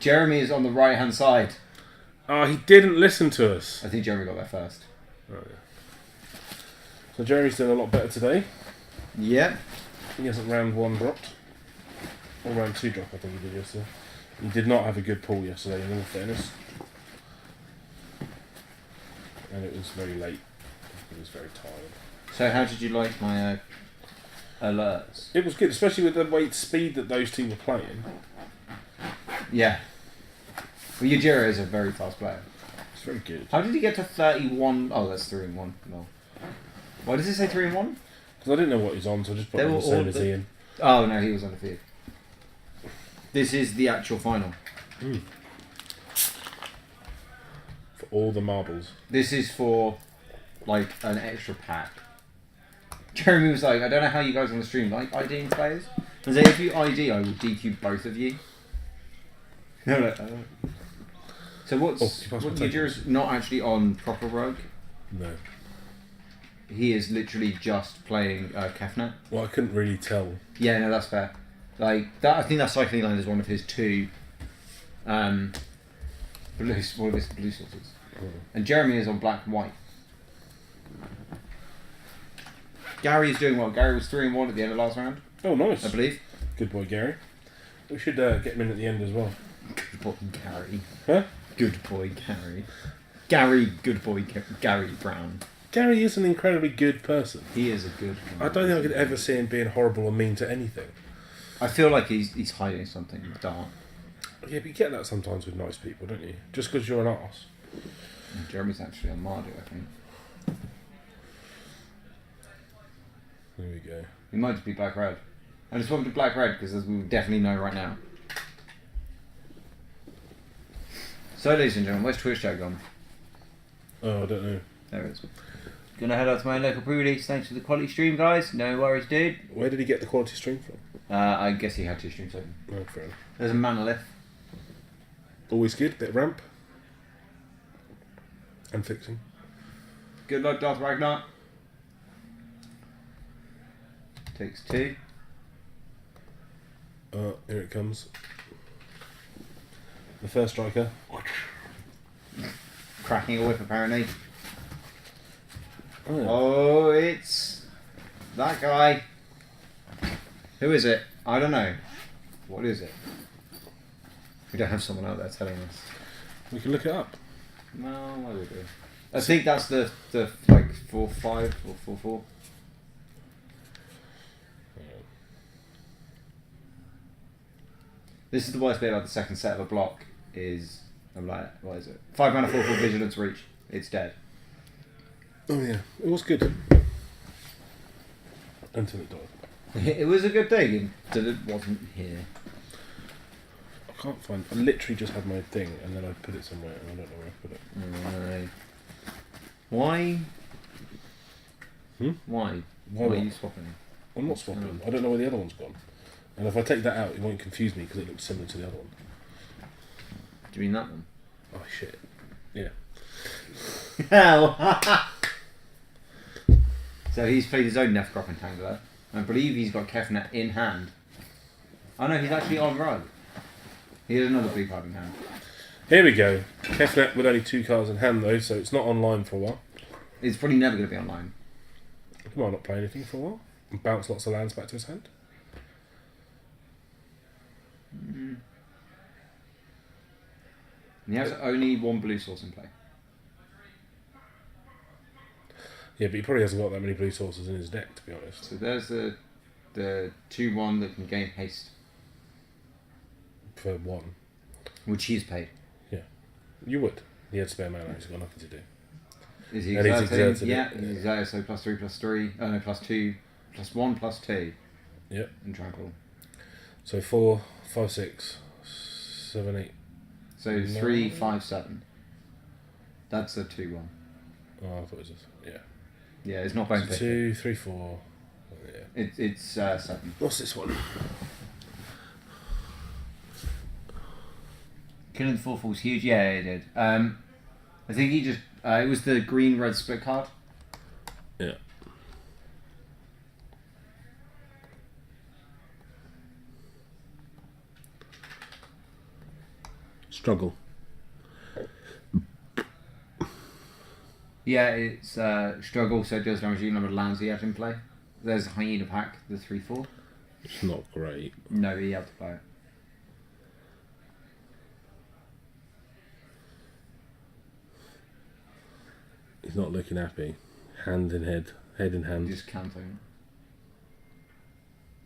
Jeremy is on the right-hand side. Oh, he didn't listen to us. I think Jeremy got there first. Oh, yeah. So Jeremy's doing a lot better today. Yeah. He hasn't round 1 dropped. Or round 2 dropped, I think he did yesterday. He did not have a good pull yesterday, in all fairness. And it was very late. He was very tired. So how did you like my alerts? It was good, especially with the weight speed that those two were playing. Yeah. Well, Yujiro is a very fast player. It's very good. How did he get to 31? Oh, that's 3 and 1. No. Why does it say 3 and 1? Because I didn't know what he's on, so I just put him the same as Ian. Oh, no, he was undefeated. This is the actual final. Mm. For all the marbles. This is for, like, an extra pack. Jeremy was like, I don't know how you guys on the stream like IDing players. I was like, if you ID, I will DQ both of you. No. So Yujiro's not actually on proper rogue? No. He is literally just playing Kefnet. Well, I couldn't really tell. Yeah, no, that's fair. Like that, I think that Cycling Land is one of his 2 one of his blue sources. Oh. And Jeremy is on black and white. Gary is doing well. Gary was 3 and 1 at the end of last round. Oh, nice. I believe. Good boy, Gary. We should get him in at the end as well. Good boy, Gary. Huh? Good boy, Gary. Gary, good boy, Gary Brown. Gary is an incredibly good person. He is a good I don't think I could ever see him being horrible or mean to anything. I feel like he's hiding something dark. Yeah, but you get that sometimes with nice people, don't you? Just because you're an arse. Jeremy's actually on Mardu, I think. There we go. He might just be black red. I just want to be black red because as we definitely know right now. So, ladies and gentlemen, where's Twitch chat gone? Oh, I don't know. There it is. Gonna head out to my local pre-release. Thanks for the quality stream, guys. No worries, dude. Where did he get the quality stream from? I guess he had 2 streams open. Oh, fair enough. There's a monolith. Always good. Bit of ramp. And fixing. Good luck, Darth Ragnar. Takes 2. Here it comes. The first striker. Cracking a whip, apparently. Oh, yeah. Oh, it's that guy. Who is it? I don't know. What is it? We don't have someone out there telling us. We can look it up. No, what do we do? I think that's the like 4-5 or 4-4. This is the worst bit about the second set of a block is, I'm like, what is it? 5 mana 4/4 vigilance reach. It's dead. Oh yeah, it was good. Until it died. It was a good thing until it wasn't here. I can't find. I literally just had my thing and then I put it somewhere and I don't know where I put it. Right. Why? Hmm? Why? Why are what? you swapping? I'm not swapping. I don't know where the other one's gone. And if I take that out, it won't confuse me because it looks similar to the other one. Do you mean that one? Oh shit. Yeah. Hell! So he's played his own Nephcrop Entangler. I believe he's got Kefnet in hand. Oh no, he's actually on rogue. He has another blue card in hand. Here we go. Kefnet with only 2 cards in hand though, so it's not online for a while. It's probably never going to be online. He might not play anything for a while. And bounce lots of lands back to his hand. And he has only 1 blue source in play. Yeah, but he probably hasn't got that many blue sources in his deck, to be honest. So there's the 2/1 that can gain haste, For 1. which he's paid. Yeah. You would. He had spare mana, he's got nothing to do. Is he And he's exerting? exerted Yeah, it, he's exerted, so +3/+3. Oh no, +2, +1, +2. Yep. In Tranquil. So 4, 5, 6, 7, 8. So 3, 5, 7. That's a 2/1. Oh, I thought it was this. Yeah. Yeah, it's not bone So pick. 2, 3, 4. Yeah. It's 7. What's this one? Killing the 4/4's huge. Yeah, it did. I think he just it was the green red split card. Yeah. Struggle. Yeah, it's struggle, so it deals damage to the number of lands he had in play. There's a hyena pack, the 3/4. It's not great. No, he had to play it. He's not looking happy. Hand in head. Head in hand. Just counting.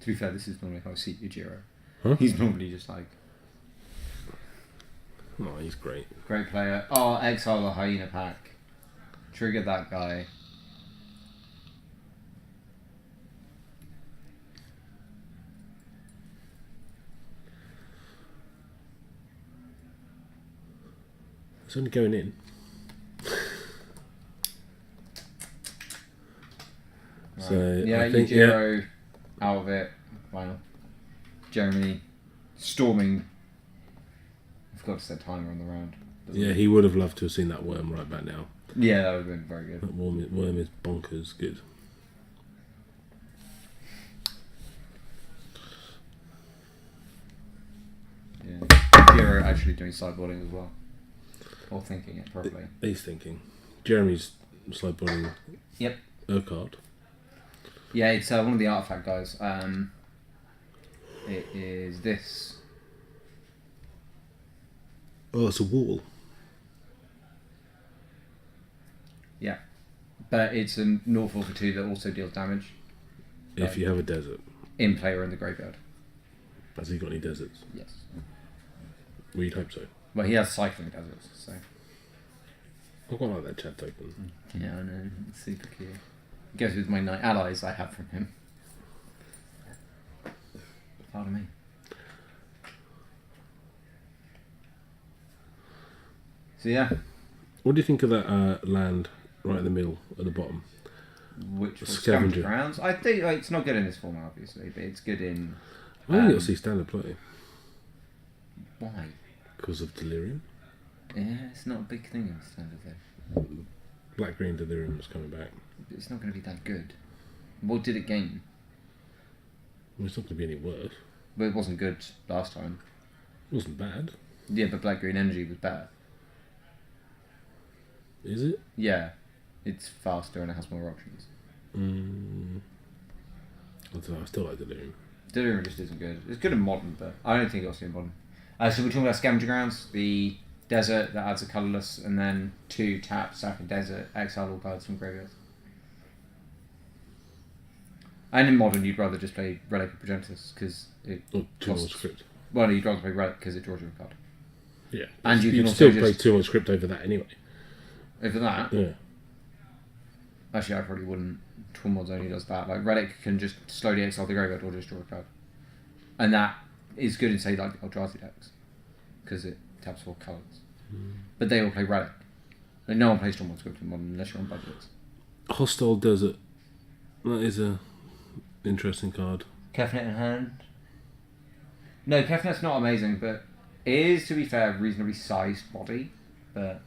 To be fair, this is normally how I see Ujiro. Huh? He's normally just like... Oh, he's great. Great player. Oh, exile the hyena pack. Trigger that guy. It's only going in. Right. So yeah, I think Ujiro out of it. Final. Jeremy storming. I forgot to set timer on the round. Yeah, he would have loved to have seen that worm right back now. Yeah, that would have been very good. That worm is bonkers good. Yeah. Ujiro actually doing sideboarding as well. Or thinking it properly. He's thinking. Jeremy's sideboarding. Yep. A card. Yeah, it's one of the artifact guys. It is this. Oh, it's a wall. Yeah. But it's a Norfolk for 2 that also deals damage. If you have a desert. In play or in the graveyard. Has he got any deserts? Yes. Well, you'd hope so. Well, he has cycling deserts, so. I quite like that chat token. Yeah, I know. It's super cute. It goes with my 9 allies I have from him. Pardon me. So yeah. What do you think of that land right in the middle at the bottom? Which was Scavenger. Scavenger Grounds. I think it's not good in this format, obviously, but it's good in. I think you'll see standard play. Why? Because of Delirium. Yeah, it's not a big thing in standard though. Black Green Delirium is coming back. It's not going to be that good. What did it gain? Well, it's not going to be any worse. But it wasn't good last time. It wasn't bad. Yeah, but Black Green Energy was better. Is it? Yeah, it's faster and it has more options. I don't know, I still like Delirium. Delirium just isn't good. It's good in modern, but I don't think it'll see in modern. So we're talking about Scavenger Grounds, the desert that adds a colourless, and then 2 tap, sack and desert, exile all cards from graveyards. And in modern, you'd rather just play Relic of Progentus because it Or 2 more costs. script. Well, you'd rather play Relic because it draws you a card. Yeah. And you can you'd also still just play 2 more script over that anyway. over that. Yeah. Actually, I probably wouldn't. Tormod's only does that. Like Relic can just slowly exile the graveyard or just draw a card, and that is good in say like Eldrazi decks because it taps 4 colours. But they all play Relic. Like, no one plays Tormod's script in modern unless you're on budgets. Hostile Desert. That is a interesting card. Kefnet in hand. No, Kefnet's not amazing, but it is, to be fair, a reasonably sized body. But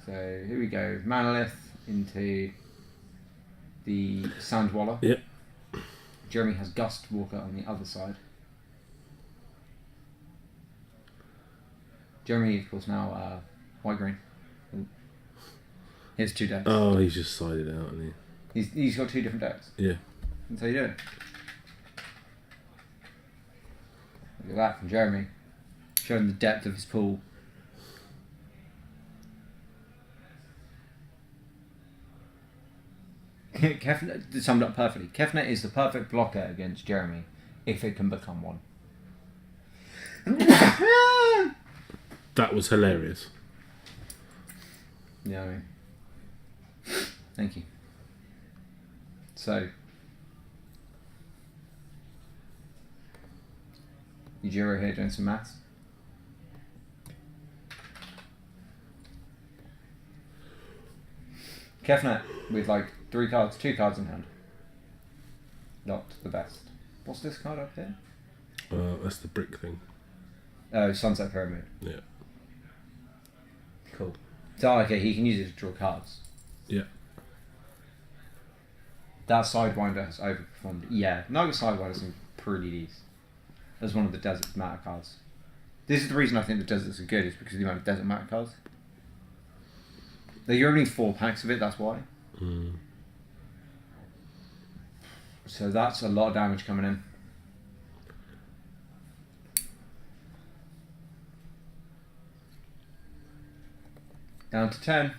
so here we go. Manolith into the Sandwaller. Yep. Jeremy has Gust Walker on the other side. Jeremy, of course, now white green. Here's 2 decks. Oh, he's just sided out, hasn't He's got 2 different decks. he? Yeah. That's how you do it. Look at that from Jeremy. Showing the depth of his pool. Kefnet summed up perfectly. Kefnet is the perfect blocker against Jeremy if it can become one. That was hilarious. Yeah, I mean. Thank you. So, Ujiro here doing some maths. Kefnet with like 2 cards in hand. Not the best. What's this card up here? That's the brick thing. Oh, Sunset Pyramid. Yeah. Cool. So, okay, he can use it to draw cards. Yeah. That Sidewinder has overperformed. Yeah, no Sidewinder's in Prerelease. as one of the Desert Matter cards. This is the reason I think the deserts are good, is because of the amount of Desert Matter cards. You're only 4 packs of it, that's why. So that's a lot of damage coming in. Down to 10.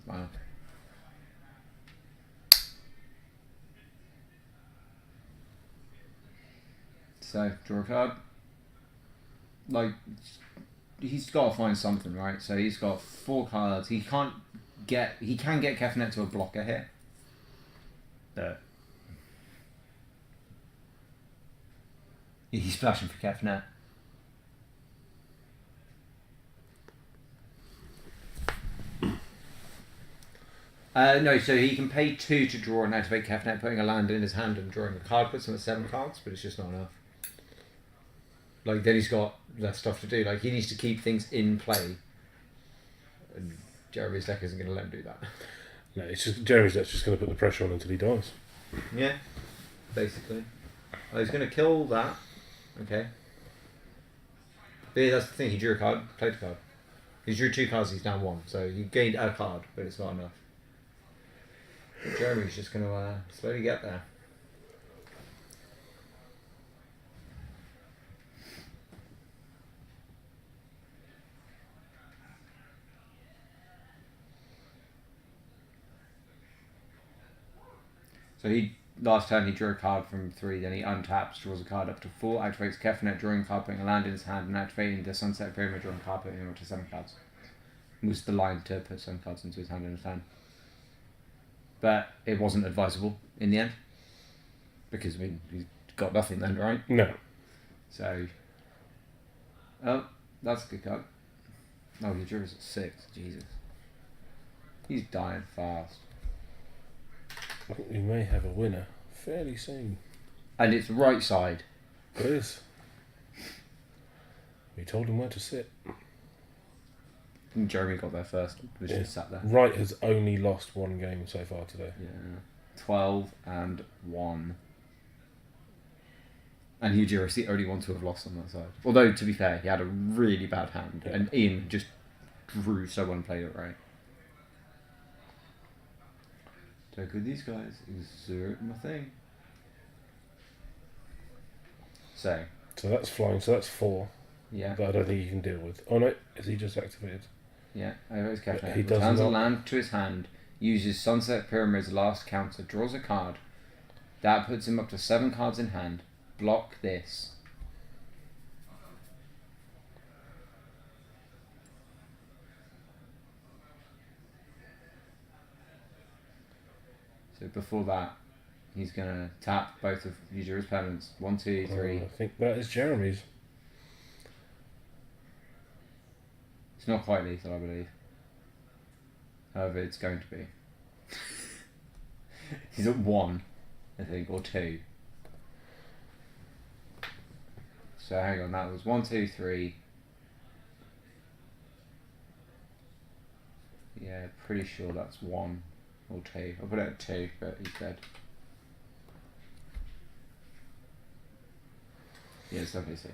Wow. So, draw a card. Like, he's got to find something, right? So he's got 4 cards. He can get Kefnet to a blocker here. He's splashing for Kefnet. No, so he can pay 2 to draw and activate Kefnet, putting a land in his hand and drawing a card, puts him at 7 cards, but it's just not enough. Like, then he's got less stuff to do. Like, he needs to keep things in play. And Jeremy's deck isn't going to let him do that. No, it's just Jeremy's deck's just going to put the pressure on until he dies. Yeah, basically. Oh, he's going to kill that. Okay. But yeah, that's the thing. He drew a card, played a card. He drew 2 cards, he's down 1. So he gained a card, but it's not enough. But Jeremy's just going to slowly get there. So last turn he drew a card from 3, then he untaps, draws a card up to 4, activates Kefnet, drawing a card, putting a land in his hand, and activating the Sunset Pyramid, drawing a card, putting him up to 7 cards. Moves the line to put 7 cards into his hand in his turn. But it wasn't advisable in the end. Because, I mean, he's got nothing then, right? No. So, oh, that's a good card. Oh, he drew us at 6, Jesus. He's dying fast. I think we may have a winner fairly soon. And it's right side. It is. We told him where to sit. And Jeremy got there first. Was just sat there. Wright has only lost 1 game so far today. Yeah. 12-1. And Ujiro's the only one to have lost on that side. Although, to be fair, he had a really bad hand. Yeah. And Ian just drew so well and played it right. So good, these guys exert my thing. So that's flying, so that's 4. Yeah. That I don't think he can deal with. Oh no, is he just activated? Yeah, activates Kefnet. He returns a land to his hand, uses Sunset Pyramid's last counter, draws a card. That puts him up to 7 cards in hand. Block this. So before that, he's going to tap both of Ujiro's permanents. 1, 2, 3. I think that is Jeremy's. It's not quite lethal, I believe. However, it's going to be. He's at 1, I think, or 2. So hang on, that was 1, 2, 3. Yeah, pretty sure that's 1 or 2. I'll put it at 2, but he's dead. Yeah, it's obviously.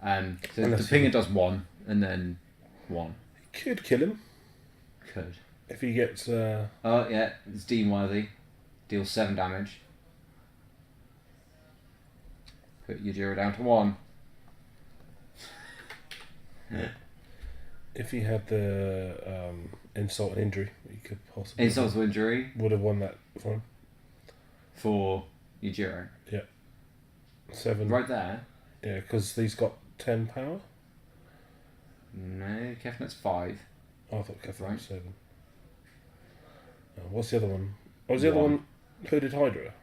So the pinger does 1, and then 1. He could kill him. Could. If he gets... Oh, yeah, it's Dean Worthy. Deals 7 damage. Put Ujiro down to 1. If he had the insult and injury, he could possibly... Insult to injury? Would have won that for him. For Ujiro? Yeah. 7. Right there? Yeah, because he's got 10 power. No, Kefnet's 5. Oh, I thought Kefnet Right. was 7. What's the other one? Oh, was the other one Hooded Hydra?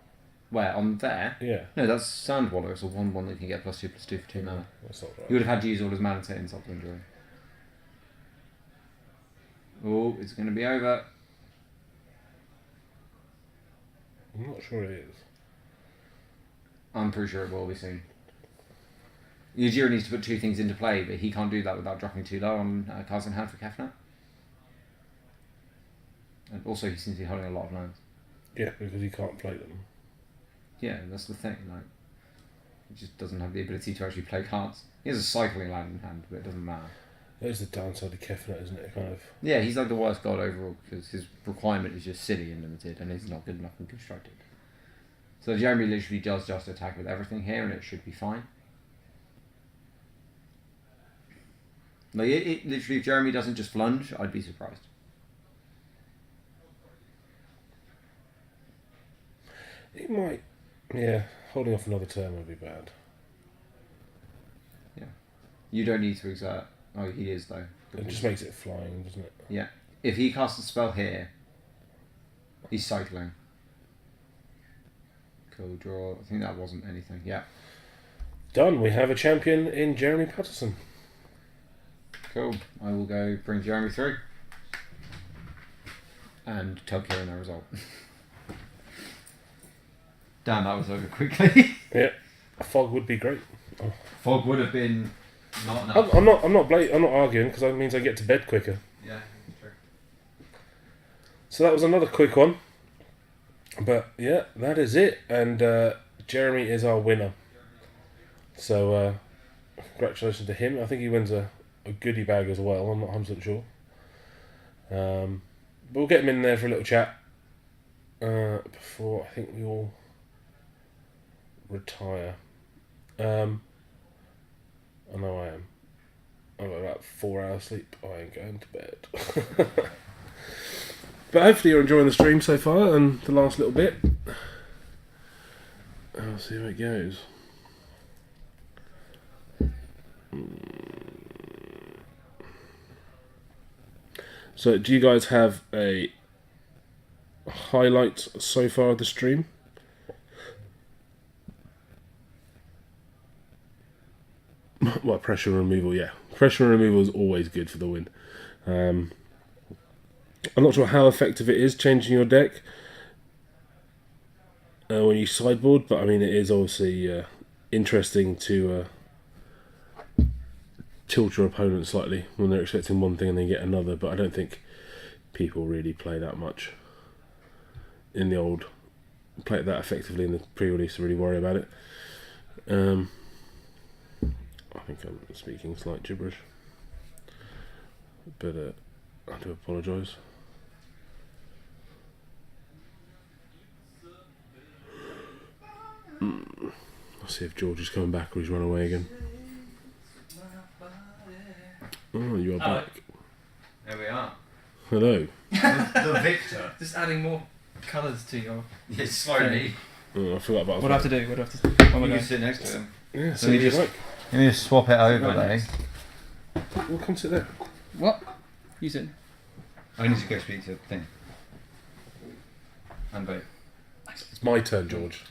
Where? On there? Yeah. No, that's Sandwaller. It's a 1/1 that can get +2/+2 for 2 mana. That's not right. He would have had to use all his mana to insult to injury. Oh, it's going to be over. I'm not sure it is. I'm pretty sure it will be soon. Ujiro needs to put 2 things into play, but he can't do that without dropping too low on cards in hand for Kefnet. And also, he seems to be holding a lot of lands. Yeah, because he can't play them. Yeah, that's the thing. Like, he just doesn't have the ability to actually play cards. He has a cycling land in hand, but it doesn't matter. There's the downside of Kefnet, isn't it? Kind of. Yeah, he's like the worst god overall because his requirement is just silly and limited, and he's not good enough and constructed. So Jeremy literally does just attack with everything here, and it should be fine. Like it literally, if Jeremy doesn't just flunge, I'd be surprised. It might. Yeah, holding off another turn would be bad. Yeah, you don't need to exert. Oh, he is though. It just makes it flying, doesn't it? Yeah, if he casts a spell here, he's cycling. Cool draw. I think that wasn't anything. Yeah. Done. We have a champion in Jeremy Patterson. Cool. I will go bring Jeremy through. And tug here in the result. Damn, that was over quickly. Yeah. A fog would be great. Oh. Fog would have been not enough. I'm not arguing because that means I get to bed quicker. Yeah, true. So that was another quick one. But yeah, that is it. And Jeremy is our winner. So congratulations to him. I think he wins a goodie bag as well. I'm not 100% sure. But we'll get him in there for a little chat before I think we all retire. I know I am. I've got about 4 hours sleep. I ain't going to bed. But hopefully you're enjoying the stream so far and the last little bit. I'll see how it goes. So do you guys have a highlight so far of the stream? Well, pressure removal, yeah. Pressure removal is always good for the win. I'm not sure how effective it is changing your deck when you sideboard, but I mean it is obviously interesting to tilt your opponent slightly when they're expecting one thing and then get another, but I don't think people really play that much in the old, play it that effectively in the pre-release to really worry about it. I think I'm speaking slight gibberish, but I do apologise. I'll see if George is coming back or he's run away again. Oh, you are back. There we are. Hello. The victor. Just adding more colours to your... Yeah, slowly. Oh, I forgot about What do I have to do? What do I have to do? You can sit next to him. Yeah, So so you you just- like. Let me just swap it over Right there. next. We'll come sit there. What? You said... I need to go speak to the thing. And wait. It's my turn, George.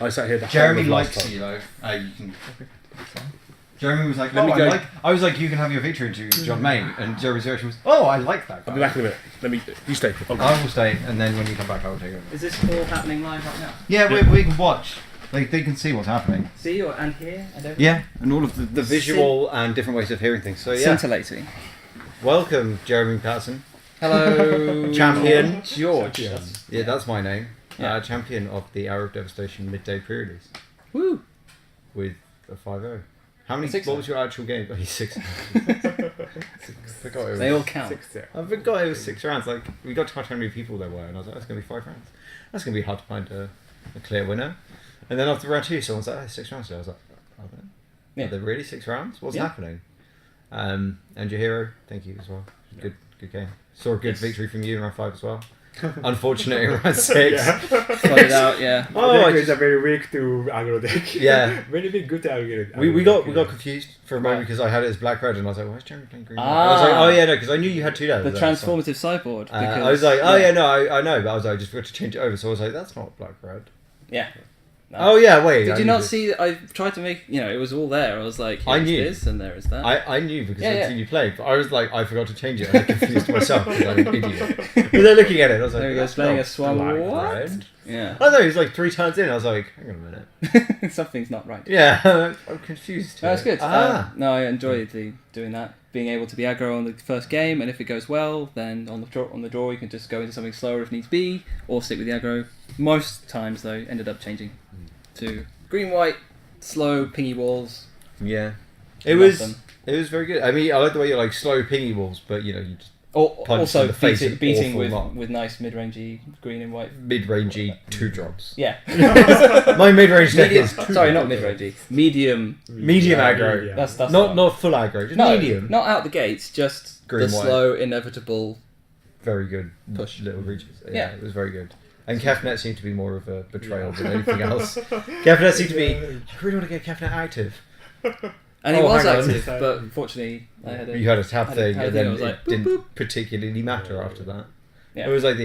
I sat here the whole Jeremy of last likes time. you though. You can. Jeremy was like, Let "Oh, me I go. like." I was like, "You can have your victory to John May," and Jeremy's reaction was, "Oh, I like that guy." I'll be back in a minute. You stay. I will stay, and then when you come back, I will take over. Is this all happening live right now? Yeah, we can watch. Like they can see what's happening. See or and hear and everything? Yeah, and all of the visual and different ways of hearing things. So yeah, Scintillating. welcome, Jeremy Patterson. Hello. Champion. George. Yeah, that's my name. Yeah. Champion of the Hour of Devastation midday pre-release Woo. with a 5-0. How many? 6-0. What was your actual game? Oh, 6. Forgot it was. They all count. I forgot it was 6 rounds. Like we got to count how many people there were, and I was like, "That's gonna be 5 rounds. That's gonna be hard to find a clear winner." And then after round 2, someone's like, "Oh, 6 rounds." So I was like, "Are there? Are there really 6 rounds? What's happening?" And your hero, thank you as well. Good game. Saw a good victory from you in round 5 as well. Unfortunately, in round 6. Flooded out, yeah. Oh, It's a very weak to aggro deck. Yeah. Very big, good to aggro. We got confused for a moment because I had it as black red and I was like, why is Jeremy playing green? I was Ah. like, oh yeah, no, because I knew you had 2 levels. The transformative sideboard. I was like, oh yeah, no, I know, but I was like, I just forgot to change it over. So I was like, that's not black red. Yeah. Oh yeah, wait. Did you not see that I tried to make, it was all there. I was like, I here's knew. this and there is that. I knew because I'd Yeah. seen you play, but I was like, I forgot to change it. And I confused myself because I'm an idiot. But then looking at it, I was like, There he goes, that's playing not a swan. black What? red. Yeah. I don't know, it was like 3 turns in. I was like, hang on a minute. Something's not right. Yeah, I'm confused. That's good. Ah. No, I enjoyed doing that. Being able to be aggro on the first game, and if it goes well, then on the draw you can just go into something slower if needs be, or stick with the aggro. Most times though, ended up changing to green white, slow pingy walls. Yeah. Love It them. was very good. I mean, I like the way you're like slow pingy walls, but you know, you just Or, Punch also in the face an beating awful lot. with nice mid-rangey green and white. mid-rangey 2-drops. Yeah. My mid-range deck Medium, is 2 sorry, not drops. mid-rangey. Medium. Medium aggro. Yeah. That's Not full aggro, just no, medium. not out the gates. Just Green, the white. slow, inevitable. Very good Push. little creatures. Yeah. It was very good. And Kefnet seemed to be more of a betrayal than anything else. Kefnet seemed to be, I really want to get Kefnet active. And he Oh, was hang on. active, but unfortunately, I had a. You had a tab had a- thing, had a and thing, then I was it like, boop, didn't boop. particularly matter Yeah. after that. Yeah. It was like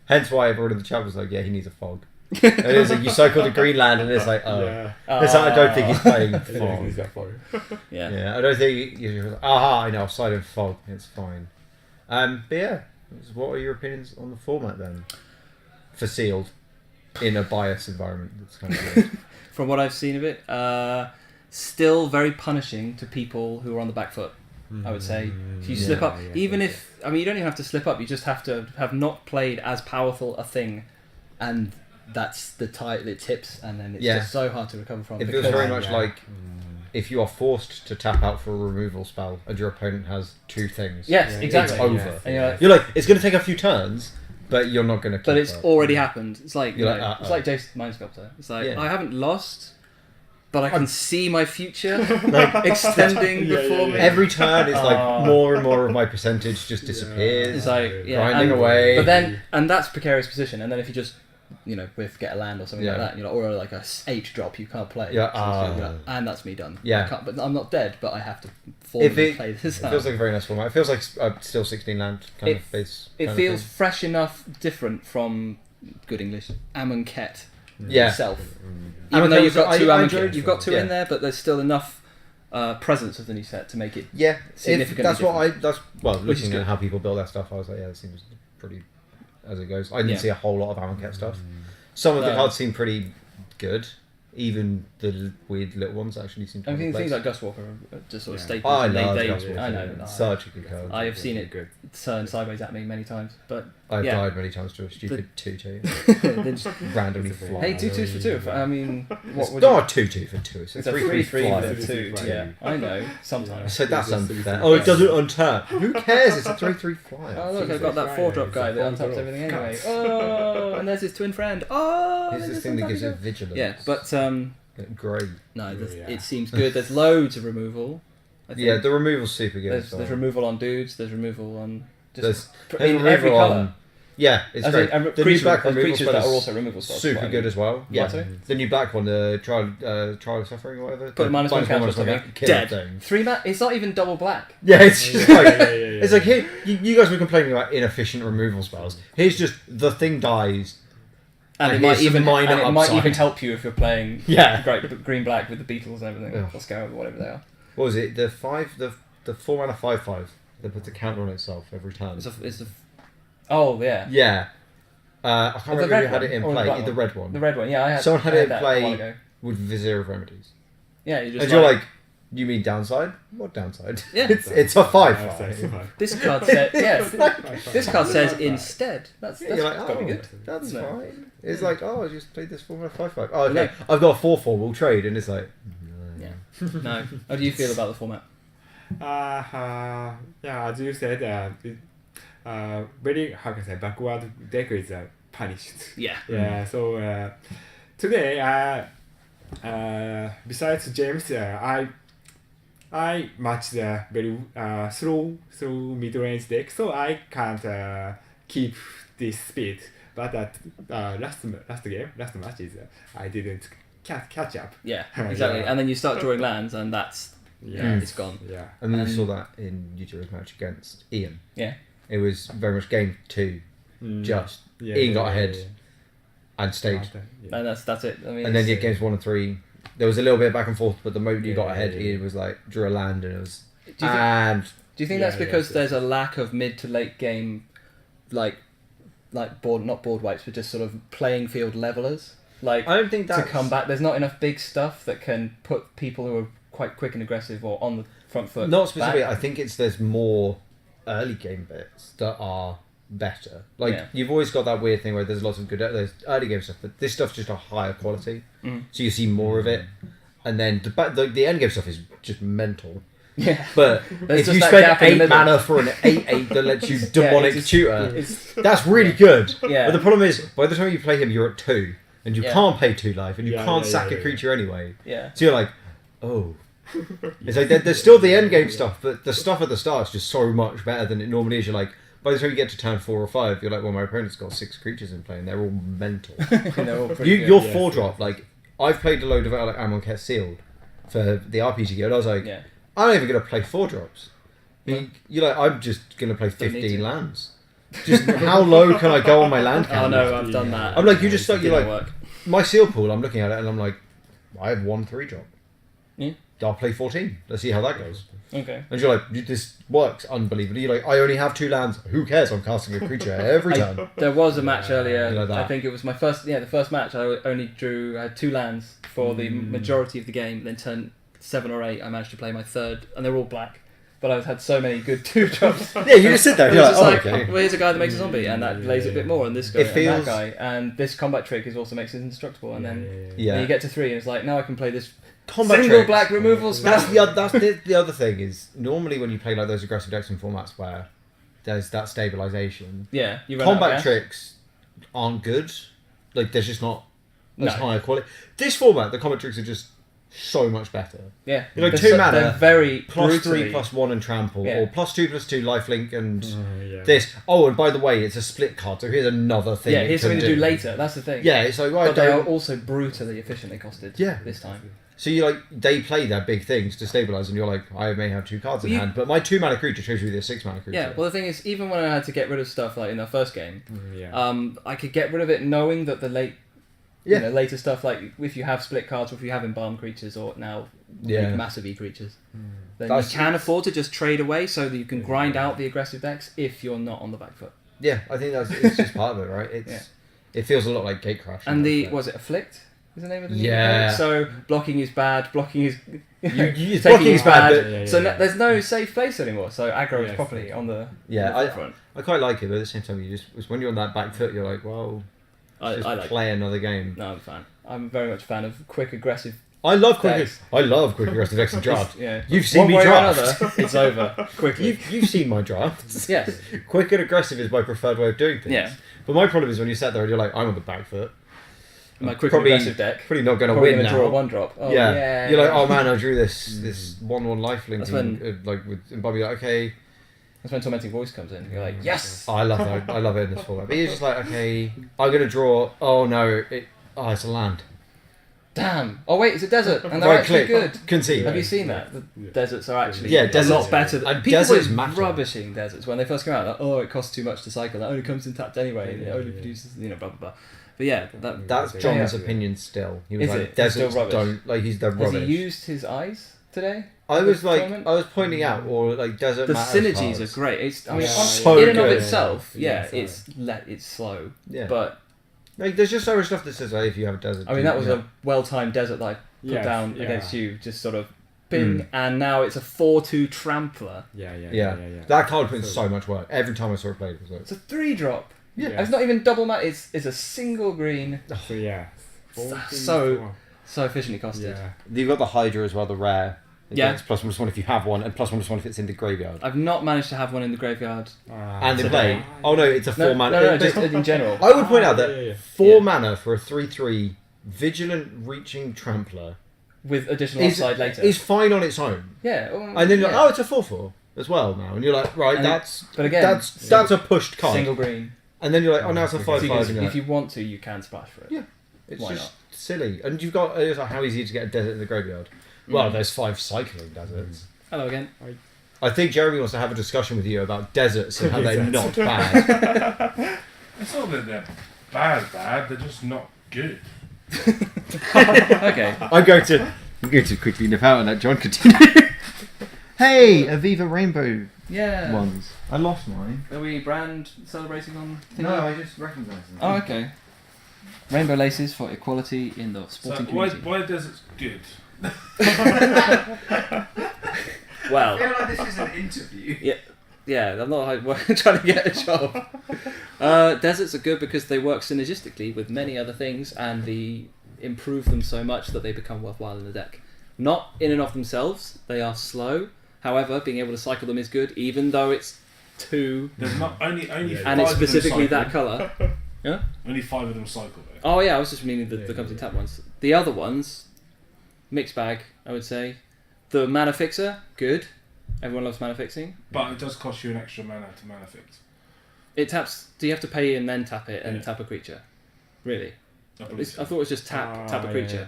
Hence why everyone in the chat was like, yeah, he needs a fog. And it was like, you cycled to Greenland, and it's like, oh. Yeah. It's like, I don't think he's playing Yeah, fog. he's got fog. Yeah. Yeah, I don't think you're like, aha, I know, silent fog, it's fine. But yeah, what are your opinions on the format then? For sealed, in a biased environment, that's kind of weird. From what I've seen of it, still very punishing to people who are on the back foot. I would say if you slip up, even if I mean you don't even have to slip up, you just have to have not played as powerful a thing, and that's the it tips, and then it's Yeah. just so hard to recover from. It feels because- very much like if you are forced to tap out for a removal spell and your opponent has 2 things. Yes, Yeah, exactly. It's over. Yeah. And you're like, You're like, it's going to take a few turns, but you're not going to keep but it's up. already happened. It's like You're you know, like, it's like Jason Mind Sculptor. It's like Yeah. I haven't lost, but I can see my future Like, extending Yeah, before yeah, me. yeah. every turn is like Oh. more and more of my percentage just disappears. It's like grinding and- away. But then, and that's precarious position. And then if you just, get a land or something Yeah. like that, you're like, or like a 8 drop, you can't play. Yeah, you're like, and that's me done. Yeah. I can't, but I'm not dead, but I have to If formally it, play it this out. feels like a very nice format. It feels like still 16 land kind of base. It kind of feels thing. fresh enough, different from good English Amonkhet Yeah. itself. Amonkhet Even though you've was- got two I Amonkhet, enjoyed you've got 2 yeah. in there, but there's still enough presence of the new set to make it. Yeah, Significantly that's what well, Which is looking good. at how people build their stuff, I was like, yeah, it seems pretty as it goes. I didn't Yeah. see a whole lot of Amonkhet stuff. Some of the No. cards seem pretty good. Even the weird little ones actually seem to I have a mean, place. things like Gustwalker are just sort of Yeah. staples. I and love they, Gustwalker. I know. It's such a good card. I have seen it Good. turn sideways at me many times, but I've yeah. died many times to a stupid 2-2. Then just- Randomly It's a fly. hey, 2-2s for 2. I mean, what It's would not a 2-2 for 2. It's a It's a 3-3 3-3 fly. for It's a 2. 3-3 Yeah, fly. I know. Sometimes. So that's It's just unfair. 3-3 Oh, it fly. doesn't untap. Who cares? It's a 3-3 flyer. Oh look, I've got that Fly, 4-drop it's guy a that four untaps drop. everything anyway. Cuts. Oh, and there's his twin friend. Oh, Here's this thing that gives it vigilance. Yeah, but Great. no, Yeah. it seems good. There's loads of removal. I think. Yeah, the removal's super good. there's, as well. there's removal on dudes. There's removal on There's in removal every on- colour. Yeah, it's As great. in, and The new creatures, black there's removal creatures spell that are is also removal spells. super good as well. Yeah, sorry? the new black one, the trial of suffering or whatever. Put the minus 1 counter or minus one something. killer Dead. thing. 3 It's not even double black. Yeah, it's just Yeah, like yeah, yeah, it's yeah. like here you guys were complaining about inefficient removal spells. Here's just the thing dies. And And it might here's some even minor and it might upside. even help you if you're playing Yeah. green black with the Beatles and everything, Ugh. or Scarab or whatever they are. What was it? The 4 mana 5/5 that puts a counter on itself every turn. It's a oh yeah, Yeah. I can't The remember red who had it one, in or the play. black The one? red one. the red one. Yeah, I had. Someone had I it in that play. a while ago. With Vizier of Remedies. Yeah, you just And you're like, you mean downside? What downside? Yeah. it's a 5/5. this card says this card says instead. That's Yeah, you're like, gotta be oh, good. that's isn't it? fine. It's like, oh, I just played this 4 mana 5/5. Oh, okay. No. I've got a 4/4. We'll trade, and it's like, Yeah. No. How do you feel about the format? Yeah, as you said, very, how can I say, backward deck is punished. Yeah. Yeah, so today, besides James, I match the very slow mid-range deck, so I can't keep this speed. But at last match is I didn't catch up. Yeah. Exactly. Yeah. And then you start drawing lands, and that's Yeah, it's gone. yeah. and then And- you saw that in YouTuber's match against Ian. Yeah. It was very much game 2, just Yeah, Ian yeah, got yeah, ahead yeah. and stayed. Yeah. And that's it. I mean, And then it's- yeah, games 1 and 3, there was a little bit back and forth, but the moment you got Yeah, ahead, yeah, yeah. Ian was like, drew a land, and it was. do you think, And do you think Yeah, that's because yes, there's a lack of mid to late game, like board not board wipes, but just sort of playing field levelers? Like I don't think to that's. come back, there's not enough big stuff that can put people who are quite quick and aggressive or on the front foot. Not specifically, back. I think there's more early game bits that are better. Like Yeah. you've always got that weird thing where there's lots of good there's early game stuff, but this stuff's just a higher quality, so you see more of it. And then the end game stuff is just mental. Yeah. But There's if just you that spend gap in the 8 middle. mana for an 8/8 that lets you demonic it's- tutor, it's- that's really good. Yeah. But the problem is, by the time you play him, you're at 2, and you Yeah. can't pay 2 life, and you Yeah, can't yeah, sack yeah, a yeah. creature anyway. Yeah. So you're like, oh. It's like there's still the end game stuff, but the stuff at the start is just so much better than it normally is. You're like, by the time you get to turn 4 or 5, you're like, well, my opponent's got 6 creatures in play, and they're all mental. They're all pretty good. Your Yes, 4-drop, like, I've played a load of like Amonkhet Sealed for the RPG guild. I was like, Yeah. I'm not even going to play 4-drops. You're like, I'm just going to play Don't need 15 to. lands. Just how low can I go on my land Oh count? no, I've done that. I'm like, you just It like, you're didn't like, work. my seal pool, I'm looking at it and I'm like, I have 1 3-drop. Yeah. I'll play 14. Let's see how that goes. Okay. And you're like, this works unbelievably. You're like, I only have 2 lands. Who cares? I'm casting a creature every time. There was a match earlier. Like that. I think it was my first. Yeah, the first match. I only drew. I had 2 lands for the majority of the game. Then turn 7 or 8, I managed to play my 3rd, and they're all black. But I've had so many good 2-drops. Yeah, you just sit there. It You're was like, just oh, like, okay. well, here's a guy that makes a zombie, and that plays it a bit more, and this guy, It and feels- that guy, and this combat trick is also makes it indestructible, and then Yeah. you get to 3, and it's like, now I can play this Combat single tricks. black removal spell. That's the other thing is normally when you play like those aggressive decks in formats where there's that stabilization, Yeah, you run out of combat gas. tricks aren't good. Like there's just not as No. high a quality. This format, the combat tricks are just so much better. Yeah, You're like They're 2 mana, They're very Plus brutally- 3/+1 and trample, Yeah. or +2/+2 lifelink and yeah. this. Oh, and by the way, it's a split card, so here's another thing. Yeah, it here's can something to do later. That's the thing. Yeah, it's like right, But they are don't- also brutally efficiently costed. Yeah. This time. So you like they play their big things to stabilize, and you're like, I may have 2 cards in Well, you- hand, but my 2 mana creature shows you the 6 mana creature. Yeah. Well, the thing is, even when I had to get rid of stuff like in the first game, yeah. I could get rid of it knowing that the Yeah. later stuff, like if you have split cards, or if you have embalmed creatures, or now Yeah. massive E creatures, then That's- you can afford to just trade away so that you can grind out the aggressive decks if you're not on the back foot. Yeah, I think it's just part of it, right? It feels a lot like Gatecrash. And the was it Afflict? Is the name of the new Yeah. code? So blocking is bad. Blocking is blocking taking is is bad, bad. but- Yeah, So yeah, yeah. there's no safe place anymore. So aggro is Yes. properly on the Yeah, forefront. I quite like it, but at the same time, when you're on that back foot, you're like, well, I just like. play another game. No, I'm a fan. I'm very much a fan of quick aggressive. I love quick. Decks. I love quick aggressive decks and draft. Yeah, You've seen one me way or draft. another, it's over quickly. You've seen my drafts. Yes. Quick and aggressive is my preferred way of doing things. Yeah. But my problem is when you sat there and you're like, I'm on the back foot. My quick Probably- aggressive deck. Probably not going to Probably win going to now. draw a 1-drop. Oh, yeah. yeah. You're like, oh man, I drew this 1/1 lifelink. That's and, when- like with and Bobby like, okay. That's when Tormenting Voice comes in. You're like, yes. Oh, I love that. I love it in this format. But you're just like, okay, I'm gonna draw. Oh no, it's a land. Damn. Oh wait, it's a desert, and they're Right actually click. good. Concede. Have you seen that? The deserts are actually Yeah, a deserts- lot better. and People deserts were matter. rubbishing deserts when they first came out. Like, oh, it costs too much to cycle. That only comes in tapped anyway. And it only produces, blah blah blah. But yeah, That's Yeah. John's Yeah. opinion still. He was Is like, it? It's still deserts rubbish. don't like he's the has rubbish. he used his eyes today? I was the like, tournament? I was pointing out, or like desert. The matters synergies cards. are great. It's I mean, Yeah, so in and of good. itself, Yeah, yeah, so- it's slow. Yeah. But Like, there's just so much stuff that says, like, if you have a desert. I mean, that was yeah. a well-timed desert that I put Yes, down yeah. against you, just sort of ping, and now it's a 4/2 trampler. Yeah. That card put in so much work. Every time I saw it played, it was like, It's a 3-drop. Yeah. It's not even double mat. It's a single green. So yeah. So efficiently costed. Yeah. you've got the Hydra as well, the rare. Yeah. It's +1/+1 if you have one, and +1/+1 if it's in the graveyard. I've not managed to have one in the graveyard. And in Today. play. Oh no, it's a 4 No, mana. no, just in general. I would point out that Yeah. 4 Yeah. mana for a 3/3 vigilant reaching trampler With additional upside later. is fine on its own. Yeah. Well, And then you're yeah. like, oh, it's a 4/4 as well now, and you're like, right, And but again, that's a pushed card. single green. And then you're like, oh, now it's a Okay. 5/5. So and you're if like, you want to, you can splash for it. Yeah. It's Why just silly. And you've got it's like, how easy to get a desert in the graveyard. Well, there's 5 cycling deserts. Hello again. I think Jeremy wants to have a discussion with you about deserts and how they're not bad. It's not that they're bad, they're just not good. Okay. I'm going to quickly nip out and let John continue. Hey, Aviva Rainbow Yeah. ones. I lost mine. Are we brand celebrating on? No, I just recognised them. Oh, okay. Rainbow laces for equality in the So sporting why community. desert's good? Well, like this is an interview. yeah. Yeah, I'm not trying to get a job. Deserts are good because they work synergistically with many other things, and they improve them so much that they become worthwhile in the deck. Not in and of themselves, they are slow. However, being able to cycle them is good, even though it's 2, There's not only and it's specifically that colour. Yeah. Only 5 of them cycle though. Oh yeah, I was just meaning the comes in tap ones. The other ones, mixed bag, I would say. The mana fixer, good. Everyone loves mana fixing. But it does cost you an extra mana to mana fix. It taps. Do you have to pay and then tap it and tap a creature? Really? I believe so. I thought it was just tap a creature.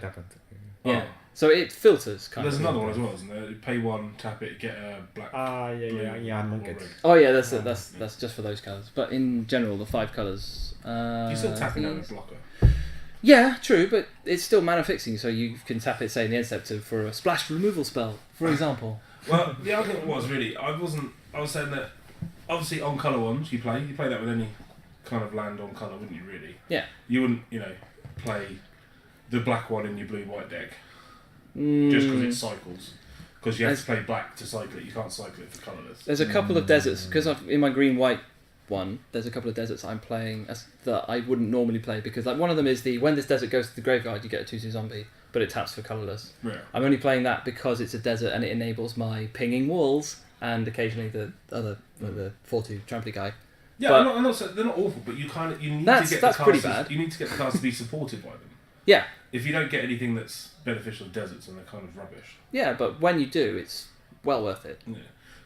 Yeah. Oh. So it filters kind There's of. another one as well, isn't there? You pay 1, tap it, get a black. Unmarked. Oh yeah, that's just for those colours. But in general, the 5 colours. You still tap it these- down a blocker. Yeah, true, but it's still mana fixing, so you can tap it, say, in the end step for a splash removal spell, for example. Well, the argument was really, I was saying that obviously on colour ones you play that with any kind of land on colour, wouldn't you? Really? Yeah. You wouldn't, play the black one in your blue-white deck just because it cycles. Because you have to play black to cycle it. You can't cycle it for colourless. There's a couple of deserts, because in my green-white one, there's a couple of deserts I'm playing that I wouldn't normally play, because like one of them is when this desert goes to the graveyard, you get a 2/2 zombie, but it taps for colourless. Yeah. I'm only playing that because it's a desert and it enables my pinging walls and occasionally the other the 4/2 trampoline guy. Yeah, But- I'm not saying they're not awful, but you need That's- to get that's the pretty cards. bad. You need to get the cards to be supported by them. Yeah, If you don't get anything that's beneficial to deserts, then they're kind of rubbish. yeah, but when you do, it's well worth it. Yeah,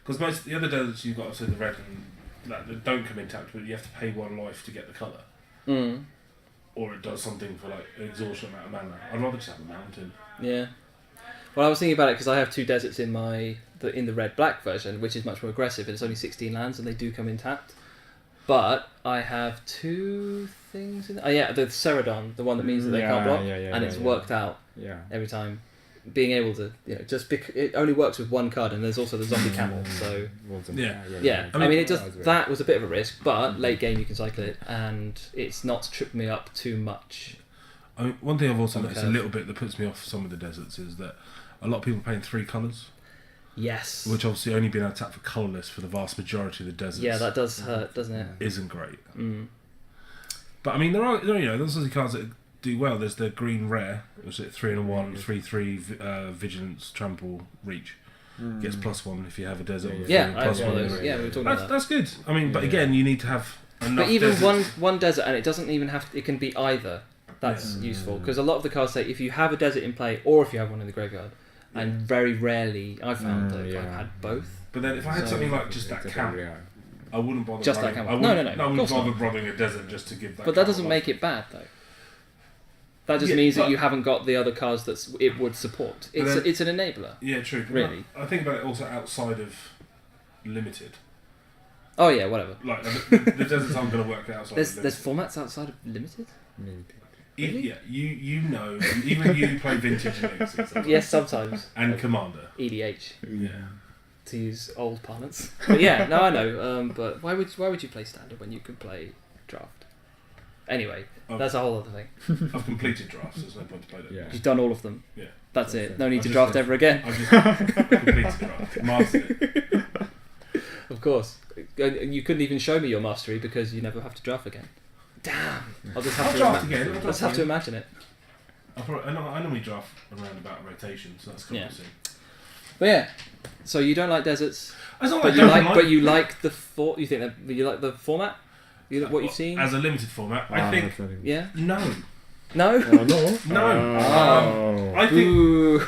because most of the other deserts you've got, obviously the red and that don't come in tapped, but you have to pay 1 life to get the colour, or it does something for like an exhaustion amount of mana. I'd rather just have a mountain. Yeah. Well, I was thinking about it because I have 2 deserts in the red-black version, which is much more aggressive, and it's only 16 lands, and they do come in tapped. But I have 2 things in. Oh yeah, the Ceradon, the one that means that they can't block, and it's worked out every time. Being able to, it only works with 1 card, and there's also the zombie camel. So yeah, I mean it does. That was a bit of a risk, but late game you can cycle it, and it's not tripped me up too much. I mean, one thing I've also noticed a curve. little bit that puts me off some of the deserts is that a lot of people are playing 3 colours, Yes. which obviously only being able to tap for colourless for the vast majority of the deserts. Yeah, that does hurt, doesn't it? isn't great. Mm. But I mean, there's obviously cards that do well. There's the green rare, which is 3 and a 1, 3/3 vigilance, trample, reach. Gets +1 if you have a desert. with Yeah, three, I have +1 one of in the those. ring. Yeah, we were talking about that. That's good. I mean, but again, you need to have enough. But even deserts. one desert, and it doesn't even have. It can be either. That's useful because a lot of the cards say if you have a desert in play or if you have one in the graveyard, and very rarely I've found that I've had both. But then if I had something like just that camp, I wouldn't bother. Just that running, camp. I wouldn't, No, I of wouldn't course bother not. robbing a desert just to give that. But that camp doesn't life. make it bad though. That just Yeah, means that but- you haven't got the other cards that it would support. It's an enabler. Yeah, true. But Really. I think about it also outside of limited. Oh yeah, whatever. Like the deserts aren't going to work outside. There's of there's limited. formats outside of limited. Really? Yeah, you know, even you play vintage Legacy sometimes. Yes, sometimes. And Commander. EDH, Yeah. to use old parlance. But yeah, no, I know. But why would you play standard when you could play draft? Anyway, that's a whole other thing. I've completed drafts. There's no point to play that. Yeah. You've done all of them. Yeah. That's it. No need I've to just draft done- ever again. I've just completed the draft. Mastered it. Of course. And you couldn't even show me your mastery because you never have to draft again. Damn. I'll just have I'll to draft again. I'll Let's draft have to again. imagine it. I normally draft around about rotation, so that's Yeah. comforting. But yeah. So you don't like deserts, It's not but like you like the you think that you like the format? What you've seen? as a limited format. I think Yeah. no. No. No. I think Ooh.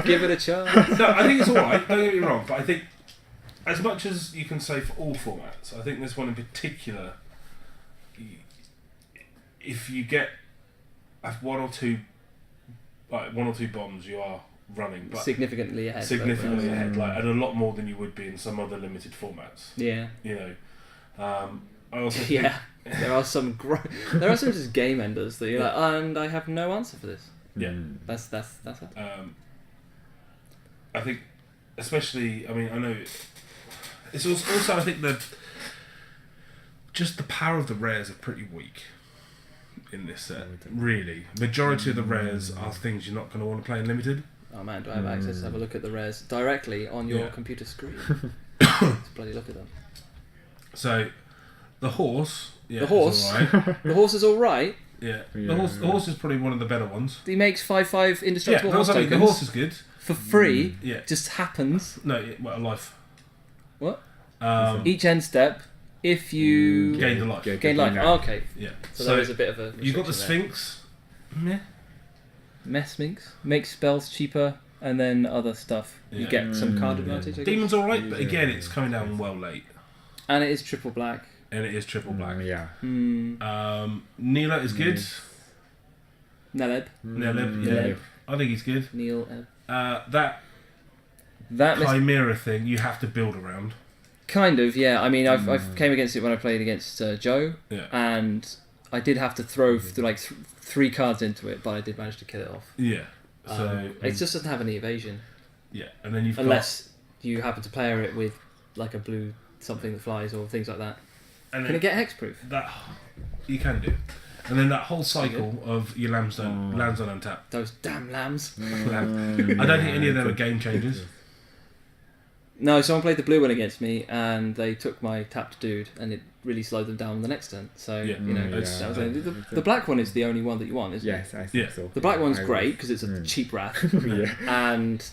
Give it a chance. no. I think it's all right. Don't get me wrong, but I think as much as you can say for all formats, I think this one in particular. If you get one or two bombs, you are running, but Significantly ahead. significantly ahead, and a lot more than you would be in some other limited formats. Yeah. I also think, Yeah. There are some there are some just game enders that you're like, and I have no answer for this. yeah. That's it. I think, especially, I mean, I know it's also I think that just the power of the rares are pretty weak in this set. Really, majority of the rares are things you're not going to want to play in limited. Oh man, do I have access to have a look at the rares directly on your Yeah. computer screen? Let's bloody look at them. So, the horse. Yeah, The horse? Is all right. The horse is all right. Yeah. Yeah. The horse is probably one of the better ones. He makes 5/5 Yeah, indestructible that's horse what I mean. tokens The horse is good. for free. Yeah. Just happens. No, a life. What? Um, Each end step, if you Gain the life. gain life. Oh, okay. Yeah. So, there is a bit of a. You got the restriction there. Sphinx. Meh. Mess Minx makes spells cheaper, and then other stuff. You Yeah. get some card advantage. I guess. Demon's alright, but again, it's coming down well late. And it is triple black. And it is triple black. Yeah. Neela is good. Neleb. Neleb, yeah. Neleb. I think he's good. Neil. That That Chimera thing you have to build around. kind of, yeah. I mean, I've came against it when I played against Joe, Yeah. and I did have to throw like 3 cards into it, but I did manage to kill it off. Yeah. So It just doesn't have any evasion, yeah, and then you've unless you happen to pair it with like a blue something that flies or things like that. got and Can then it get hexproof? that you can do, and then that whole cycle of your lands on untap. Those damn lambs. I don't think any of them are game changers. No, someone played the blue one against me, and they took my tapped dude, and it really slowed them down the next turn. So Yeah. you know, It's- that was only, the black one is the only one that you want, isn't it? Yes, I think Yeah. so. The black one's I great was- because it's a cheap wrath, Yeah. and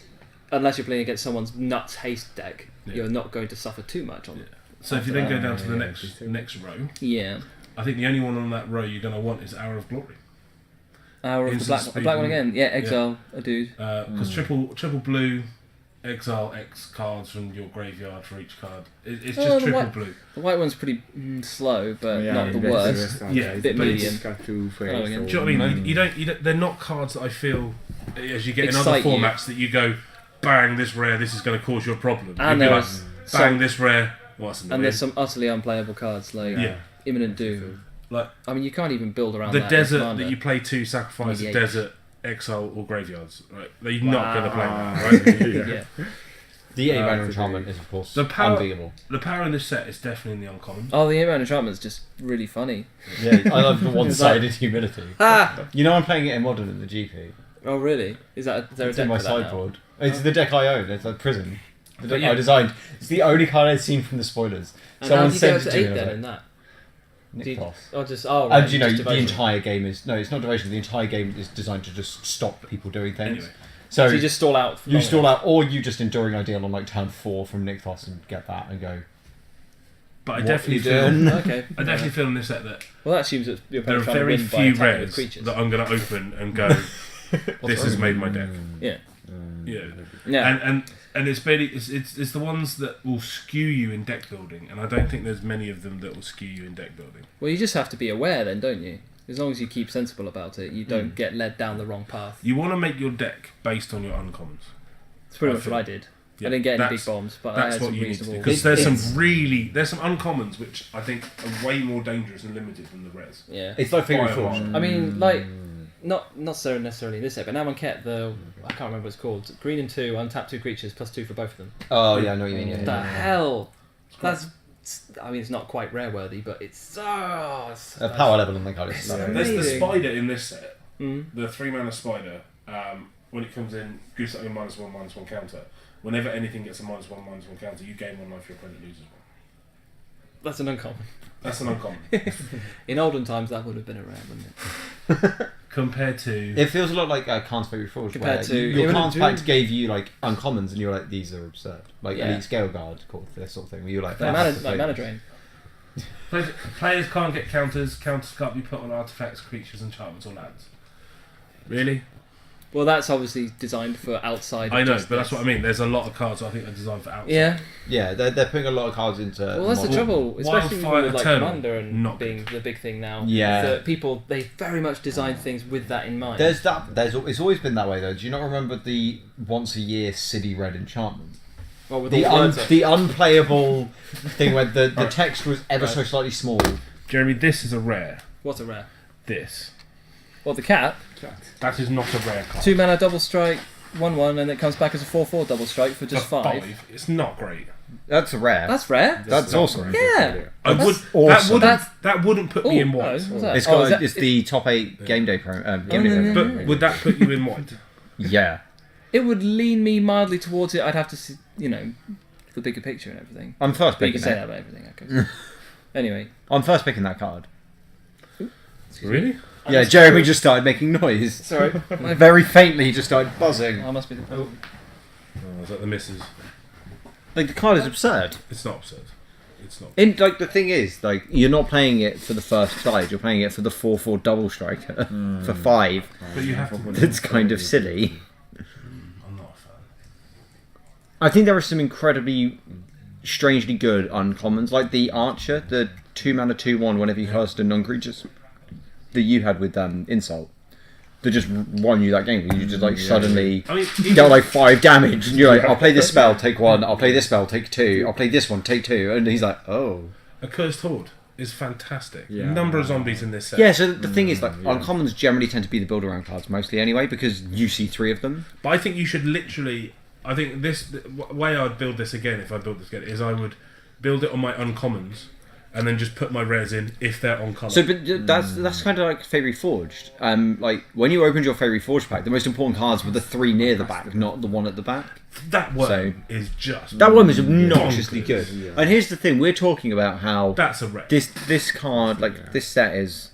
unless you're playing against someone's nuts haste deck, Yeah. you're not going to suffer too much on Yeah. it. So if you then go down to the Yeah, next row, Yeah. I think the only one on that row you're going to want is Hour of Glory. Hour of the Instant black, speed the black one and- again. Yeah, exile a dude. Because triple blue, exile X cards from your graveyard for each card. It's Oh, just the triple white- blue. The white one's pretty slow, but Yeah, not the that's worst. worst. Yeah, bit but medium. Got to Oh, again. Do you know what I mean? You don't. They're not cards that I feel as you get in other Excite you. formats that you go, bang, this rare, this is going to cause you a problem. And You'd be there like, was bang, some, this rare. What's and there's some utterly unplayable cards like Yeah. Imminent Doom. Like I mean, you can't even build around the that in desert Commander. that you play 2 sacrifice Mediate. desert, exile, or graveyards. Right? They're not going to play Wow. that. Right? Yeah. The 8 mana okay. enchantment is, of course, The power- unbeatable. The power in this set is definitely in the uncommon. Oh, the Airman Enchantment's just really funny. Yeah, I love the one-sided humility. Ah! You know I'm playing it in Modern in the GP. Oh, really? Is there a It's deck in my for that now? sideboard. It's the deck I own. It's like Prison. The deck yeah. I designed. It's the only card I've seen from the spoilers. And Someone how do you go sent to it to me. 8 and I then was in like, that? Nick Do you- Toss. Oh, just oh, right. And you know, just the devotion. entire game is... No, it's not devotion. The entire game is designed to just stop people doing things. Anyway. So, So you just stall out. you stall out, or you just Enduring Ideal on like turn 4 from Nick Toss and get that and go, But I what definitely you feel. doing? Okay. I definitely feel in this set that Well, that assumes that you're there are trying to very win by few attacking with rares creatures. that I'm going to open and go, this has made my deck. Yeah. Yeah. Yeah. And it's barely it's the ones that will skew you in deck building, and I don't think there's many of them that will skew you in deck building. Well, you just have to be aware then, don't you? As long as you keep sensible about it, you don't get led down the wrong path. You want to make your deck based on your uncommons. That's pretty I much what feel- I did. Yeah, I didn't get any that's- big bombs, but I That's had what some you need to do reasonable. because there's It's- some uncommons which I think are way more dangerous and limited than the res. Yeah. it's like Figure Fire Forge. one. I mean, like, not so necessarily in this set, but Namanket, I can't remember what it's called. Green and 2, untap 2 creatures, +2 for both of them. Oh, yeah, I know what you mean. What Yeah, the yeah. hell? That's. I mean, it's not quite rare worthy, but it's. The power level on the card is so... Yeah. There's the Amazing. spider in this set, Mm. the 3-mana spider. When it comes in, goose up your -1/-1 counter. Whenever anything gets a -1/-1 counter, you gain 1 life. Your opponent loses 1. That's an uncommon. That's an uncommon In olden times, that would have been a rare, wouldn't it? compared to. It feels a lot like Khan's Figure Forge, Compared where to your Imminent Khan's Doom. Pact gave you like uncommons, and you were like, these are absurd. Like Yeah. Elite Scale Guard, called this sort of thing, where you're like, Like I mana, have to like play mana this. drain. Players can't get counters. Counters can't be put on artifacts, creatures, enchantments, or lands. Really? Well, that's obviously designed for outside. I of know, just but that's this. what I mean. There's a lot of cards I think are designed for outside. Yeah. Yeah, they're putting a lot of cards into. Well, that's the modern. trouble, especially Wildfire with like Eternal, Commander and not being the big thing now. Yeah. That people they very much design things with that in mind. There's that. It's always been that way though. Do you not remember the once a year City Red enchantment? well, with The all the words on. the unplayable thing where the Right. text was ever so slightly small. Jeremy, this is a rare. What's a rare? This. Well, the cat. That is not a rare card. 2 mana double strike, 1/1, and it comes back as a 4/4 double strike for just For 5. It's not great. That's rare. That's rare. That's awesome. Yeah. I That's would. awesome. That wouldn't put me in Oh, white. what's that? It's Oh, got is that- it's the top 8 game day game no, day. no, program. But would that put you in white? Yeah. It would lean me mildly towards it. I'd have to, the bigger picture and everything. I'm first But you picking can say it. that about everything, okay. Anyway. I'm first picking that card. Really? Yeah, Jeremy just started making noise. Sorry. Very faintly, he just started buzzing. I must be the problem. Oh, is that the misses? Like, the card is absurd. It's not absurd. It's not. Like, the thing is, like, you're not playing it for the first side, you're playing it for the 4/4 double striker for 5. But you have to. That's kind of silly. I'm not a fan. I think there are some incredibly strangely good uncommons, like the Archer, the 2-mana 2/1 whenever you cast a non-creatures that you had with Insult. That just won you that game. You just like suddenly I mean, dealt like 5 damage, and you're like, I'll play this spell, take 1. I'll play this spell, take 2. I'll play this one, take 2. And he's like, oh. A Cursed Horde is fantastic. Yeah. Number of zombies in this set. Yeah. So the thing is, like, uncommons generally tend to be the build around cards mostly anyway, because you see 3 of them. But I think you should literally. I think the way I'd build this again, if I build this again, is I would build it on my uncommons, and then just put my rares in if they're on colour. So, but that's kind of like Fairy Forged. Like when you opened your Fairy Forged pack, the most important cards were the 3 near the back, not the one at the back. That one is just That one was obnoxiously bonkers. good. And here's the thing: we're talking about how That's a wreck. this card, like this set, is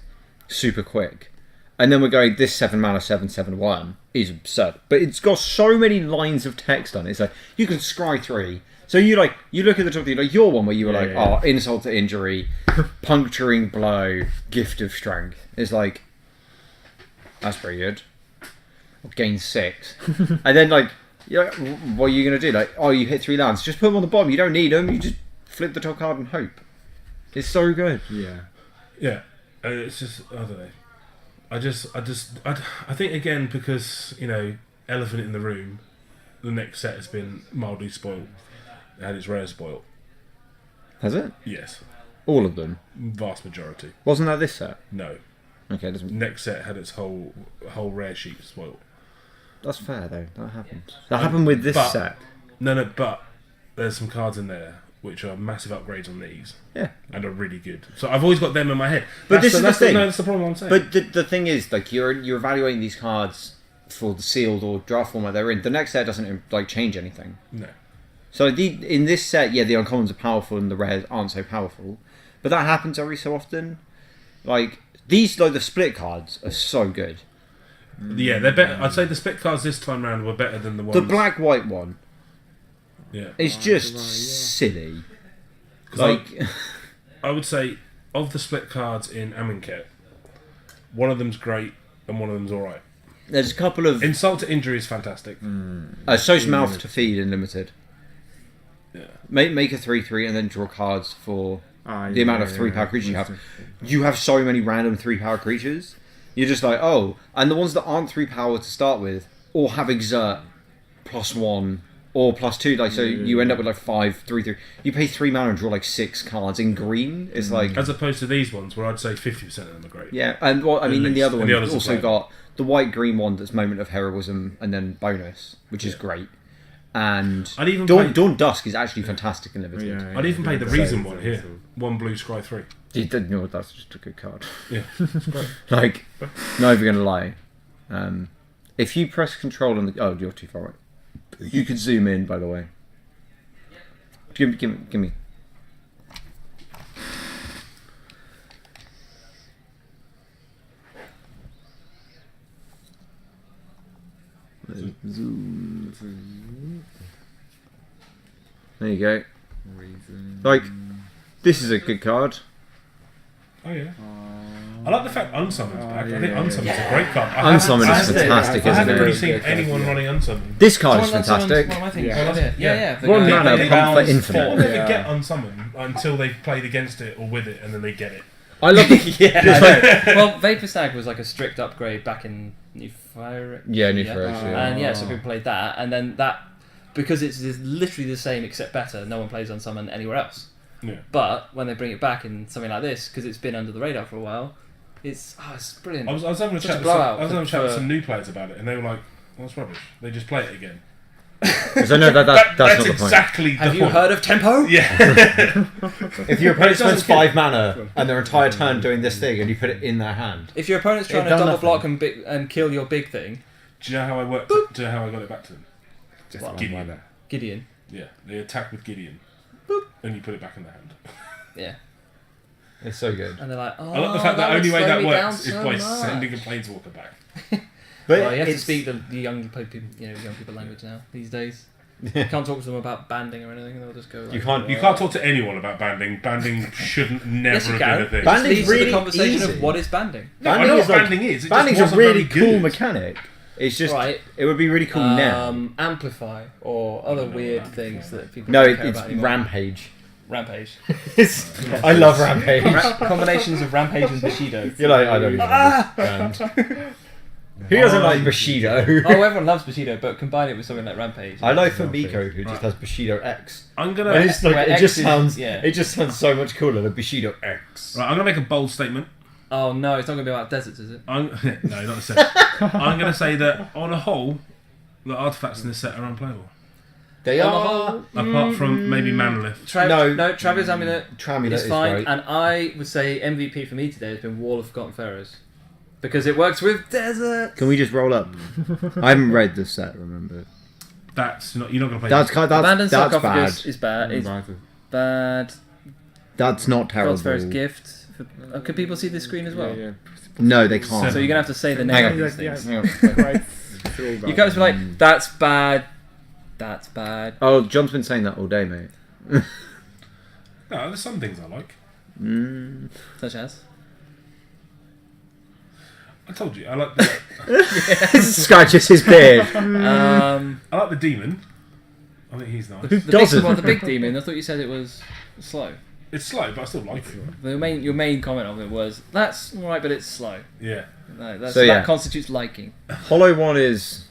super quick, and then we're going this 7-mana 7/7/1 is absurd. But it's got so many lines of text on it. It's like you can scry 3. So you look at the top of like your one where you were oh, insult to injury, puncturing blow, gift of strength. It's like that's pretty good. Or gain 6, and then like what are you gonna do? Like oh, you hit 3 lands, just put them on the bottom. You don't need them. You just flip the top card and hope. It's so good. Yeah, it's just I don't know. I think again because elephant in the room, the next set has been mildly spoiled. It had its rare spoiled. Has it? Yes, All of them? vast majority. Wasn't that this set? No, Okay, doesn't. next set had its whole rare sheet spoiled. That's fair though. That happened. That happened with this but- set. No, but there's some cards in there which are massive upgrades on these. Yeah. And are really good. So I've always got them in my head. But this is the thing. No, that's the problem I'm saying. But the thing is, like you're evaluating these cards for the sealed or draft format they're in. The next set doesn't like change anything. No. So in this set, yeah, the uncommons are powerful and the rares aren't so powerful. But that happens every so often. Like these, like the split cards are so good. Yeah, they're better. I'd say the split cards this time round were better than the ones. The black-white one Yeah. is just silly. 'Cause Like I would say of the split cards in Amonkhet, one of them's great and one of them's alright. there's a couple of Insult to Injury is fantastic. So's Mouth to Feed in limited. Yeah. Make a 3/3 and then draw cards for the amount of 3-power creatures you have. You have so many random 3-power creatures. You're just like, oh, and the ones that aren't 3-power to start with all have Exert +1 or +2. Like so, you end up with like 5 3/3. You pay 3 mana and draw like 6 cards in green. It's like As opposed to these ones where I'd say 50% of them are great. yeah, and well, I mean, in the least. other And one, the you've others are also playable. got the white-green one that's Moment of Heroism and then bonus, which is great. And I'd even play- Dawn Dusk is actually fantastic in limited. I'd even play the Reason one here. 1 blue, scry 3. No, that's just a good card. Yeah. Like, not even gonna lie. If you press Control on the you're too far away. You could zoom in, by the way. Give me. Zoom. There you go. Like, this is a good card. Oh yeah. I like the fact Unsummoned's back. I think Unsummoned's a great card. Unsummoned is fantastic, I isn't haven't really it? seen anyone running Unsummoned. This card is Someone- someone's- fantastic. What am I thinking? Yeah. Yeah. the One guy- mana, They pump for They infinite. never Yeah. get Unsummoned until they've played against it or with it, and then they get it. I love it. Well, Vapor Stag was like a strict upgrade back in New Fire. Yeah, New Fire, yeah. And yeah, so people played that, and then that because it's literally the same except better. No one plays Unsummon anywhere else. Yeah. But when they bring it back in something like this, because it's been under the radar for a while, it's brilliant. I was having a Such chat. a blowout I was having a chat with for- some new players about it, and they were like, "Well, that's rubbish. They just play it again." Because I know that's not the point. exactly Have the you point. heard of Tempo? Yeah. If your opponent spends doesn't kill- 5 mana and their entire turn doing this thing and you put it in their hand. If your opponent's trying to done double nothing. block and kill your big thing, Do you know how I worked? Do you know how I got it back to them? Just What? one Gideon. mana. Gideon. Yeah, they attack with Gideon. And you put it back in the hand. Yeah. It's so good. And they're like, oh, I like the fact that would only way slow that me works down is so by much. sending a planeswalker back. But Well, you have to it's- speak the young people, young people language now these days. You can't talk to them about banding or anything. They'll just go. Like, You can't talk to anyone about banding. Banding shouldn't never Yes, you have can. been a thing. It Banding's leads to really the conversation easy. of what is banding. No, I know what like- banding is. It banding's just a wasn't really very cool good. mechanic. It's just Right. it would be really cool now. Amplify or other weird things that people No, don't care it's about anymore. Rampage. Rampage. I love Rampage. Combinations of Rampage and Bushido. You're like, I don't even understand. Who doesn't like Bushido? Oh, everyone loves Bushido, but combine it with something like Rampage. I like Famiko, who just has Bushido X. I'm And gonna it's like, Where it X just is- sounds yeah. it just sounds so much cooler than Bushido X. right. I'm gonna make a bold statement. Oh no, it's not going to be about deserts, is it? No, not a set. I'm gonna say that on a whole, the artifacts in this set are unplayable. They On the are whole, Apart from maybe Manolith. No. Travis Amulet Tramulet is is fine, great. and I would say MVP for me today has been Wall of Forgotten Pharaohs. Because it works with desert. Can we just roll up? I haven't read this set, remember? That's not. You're not gonna play. That's Abandoned that's Sarcophagus bad. is bad. It's bad. That's not God's Pharaoh's terrible. Gift. Can people see this screen as well? No, they can't. So you're going to have to say the Hang name on. of these things. Hang on. Quite You guys be like, that's bad. That's bad. Oh, John's been saying that all day, mate. No, there's some things I like. Such as? I told you. I like the. Scratches his beard. I like the demon. I think he's nice. The Doesn't. big, the big demon. I thought you said it was slow. It's slow, but I still like it. Your main comment of it was that's all right, but it's slow. Yeah. No, So, yeah. that constitutes liking. Hollow one is.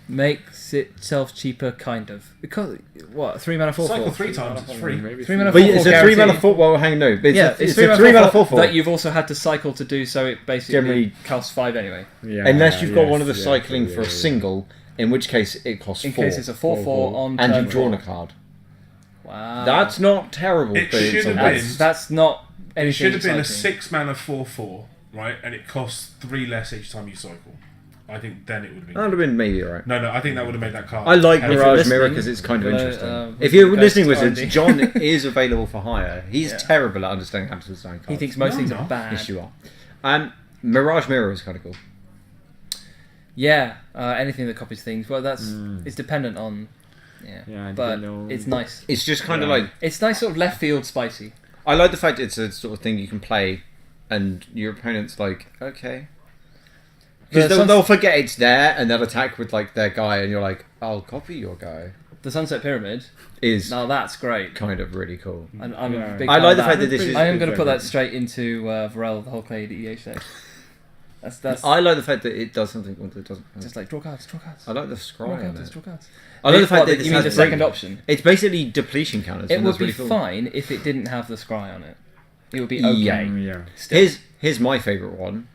Makes itself cheaper, kind of. Because what? 3 mana 4/4. Cycle 3 times. It's free. maybe 3 mana But 4/4 it's a 3 guarantee. mana 4. Well, hang on, no. It's Yeah, it's 3 a mana 3 mana 4/4 4/4. that you've also had to cycle to do, so it basically Generally- costs 5 anyway. Yeah, Unless you've got one of the yes, cycling yeah, for a yeah. single, in which case it costs In 4. case it's a 4/4 on and turn you've drawn a 4. card. Wow. That's not terrible. It but it's should have a- been- That's not anything It should have been a exciting. 6 mana 4/4, right? And it costs 3 less each time you cycle. I think then it would have been. That would have been maybe alright. No, I think that would have made that card. I like Heavy. Mirage listening, Mirror because it's kind of below, interesting. we If you're can go listening, to Wizards, R&D. John is available for hire. He's Yeah. terrible at understanding how to design cards. He thinks most No, things I'm are not. bad. Yes, you are. Mirage Mirror is kind of cool. Yeah, anything that copies things. Well, that's it's dependent on. Yeah, Yeah, I but don't know. it's nice. It's just kind of Yeah. like It's nice, sort of left field, spicy. I like the fact it's a sort of thing you can play, and your opponent's like, okay, because they'll forget it's there and they'll attack with like their guy, and you're like, I'll copy your guy. The Sunset Pyramid. Is Now that's great. kind of really cool. I'm Yeah. a big I fan like of the fact that this is. I am going to put that straight into Varel, the whole Clay EH deck. That's I like the fact that it does something that it doesn't. just like draw cards, draw cards. I like the Draw scroll on cards, it. draw cards. I like the fact that you this mean has the break- second option? It's basically depletion counters. It and would that's be really cool. fine if it didn't have the scry on it. It would be okay. Yeah. Yeah. Still. Here's my favourite one.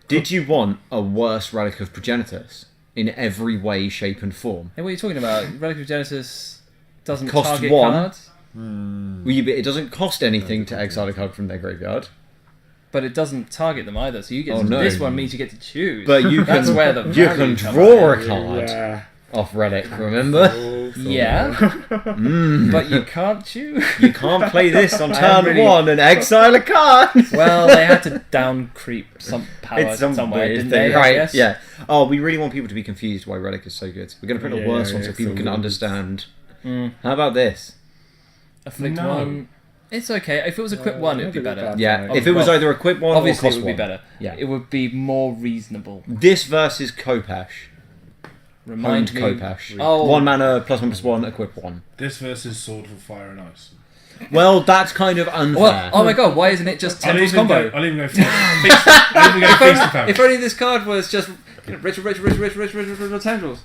Did you want a worse Relic of Progenitus in every way, shape, and form? Hey, what are you talking about? Relic of Genesis doesn't Cost target 1. cards, It doesn't cost anything to exile a card from their graveyard, but it doesn't target them either. So you get Oh, no. this one means you get to choose. but you That's can where the you value can comes draw in. a card Yeah. off Relic. Remember, Yeah, but you can't choose. you can't play this on I'm turn really- 1 and exile a card. Well, they had to down creep some power It's some somewhere, weird didn't thing, they? I right? guess? Yeah. Oh, we really want people to be confused why Relic is so good. We're going to put a Yeah, worse yeah, one so it's people so can good. understand. Mm. How about this? Afflict No. 1. It's okay. If it was a quick one, it'd be better. Yeah, Oh, if it was well, either a quick one Obviously, or it cost would be one. better. Yeah. It would be more reasonable. This versus Kopesh. Remind Honed me. Kopesh. Oh. 1 mana, +1/+1, equip 1. This versus Sword for Fire and Ice. Well, that's kind of unfair. Well, oh my god, why isn't it just I'll Temple's even combo? go. I'll even go feast. I'll even go feast and famine. If only this card was just rich tendrils.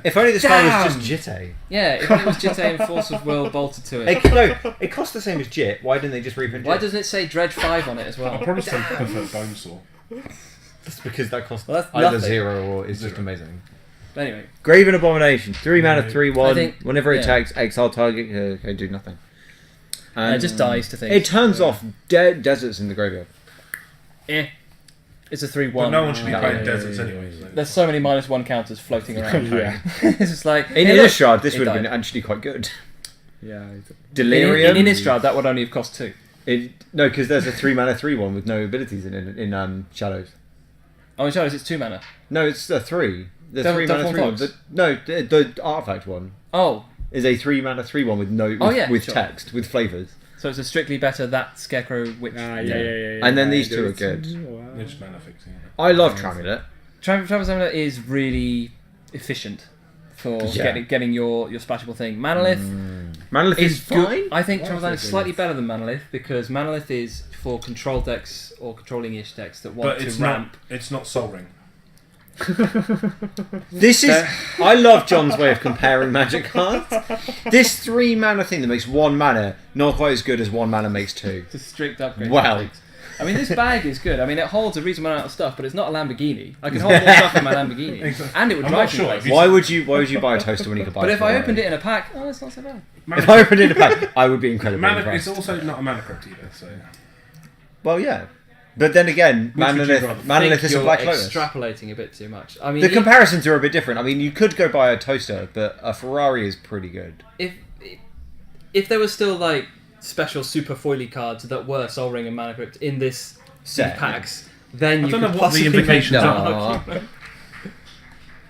If only this card was Damn. just Jitte. Yeah, if only it was Jitte and Force of Will bolted to it. No, it costs the same as Jit. Why didn't they just reprint Jit? Why doesn't it say Dredge 5 on it as I'll well? probably still prefer Bonesaw. That's because that costs Well, that's either nothing. 0 or it's just Zero. amazing. Anyway, Graven Abomination. 3 mana, Right. 3/1. I think- Whenever it yeah. attacks, exile target. Okay, do nothing. it just dies to things. It turns off dead deserts in the graveyard. Eh. It's a 3-1. But no one should be Yeah, playing yeah, deserts anyway. So. There's so many -1 counters floating around. Yeah. It's just like In hey, look, Innistrad, this it would have been died. actually quite good. Yeah. It's, Delirium. In Innistrad, that would only have cost 2. No, because there's a 3-mana 3/1 with no abilities in Shadows. Oh, in Shadows, it's 2 mana. No, it's a 3. The Devil- 3-mana Devil 3/1. Fox? No, the artifact one Oh, is a 3-mana 3/1 with no with, Oh, yeah, with sure. text with flavors. so it's a strictly better that Scarecrow Witch. yeah. And then these two are there's- good. Wow. They're just mana fixing. I love Tramulet. Travis Amulet is really efficient for Yeah. getting your splashable thing. Manolith Manolith is is fine. good. I think Why Travis is Amulet is it slightly good? better than Manolith because Manolith is for control decks or controlling-ish decks that want But it's to ramp. not. It's not Soul Ring. This is. I love John's way of comparing magic cards. This 3-mana thing that makes 1 mana not quite as good as 1 mana makes 2. It's a strict upgrade. Wow. I mean, this bag is good. I mean, it holds a reasonable amount of stuff, but it's not a Lamborghini. I can hold more stuff in my Lamborghini, and it would I'm drive not me sure. places. Why would you buy a toaster when you could buy? But a if I Ferrari? opened it in a pack, oh, it's not so bad. If I opened it in a pack, I would be incredibly Mana. impressed. It's also not a mana crypt either. So Well, yeah. But then again, Which would you Manolith, rather? Manolith Think is a you're Black Lotus. extrapolating a bit too much. I mean, The comparisons are a bit different. I mean, you could go buy a toaster, but a Ferrari is pretty good. if there was still like special super foily cards that were Soul Ring and Mana Crypt in these Set. packs, then I you don't could know what the possibly implications make that are. argument.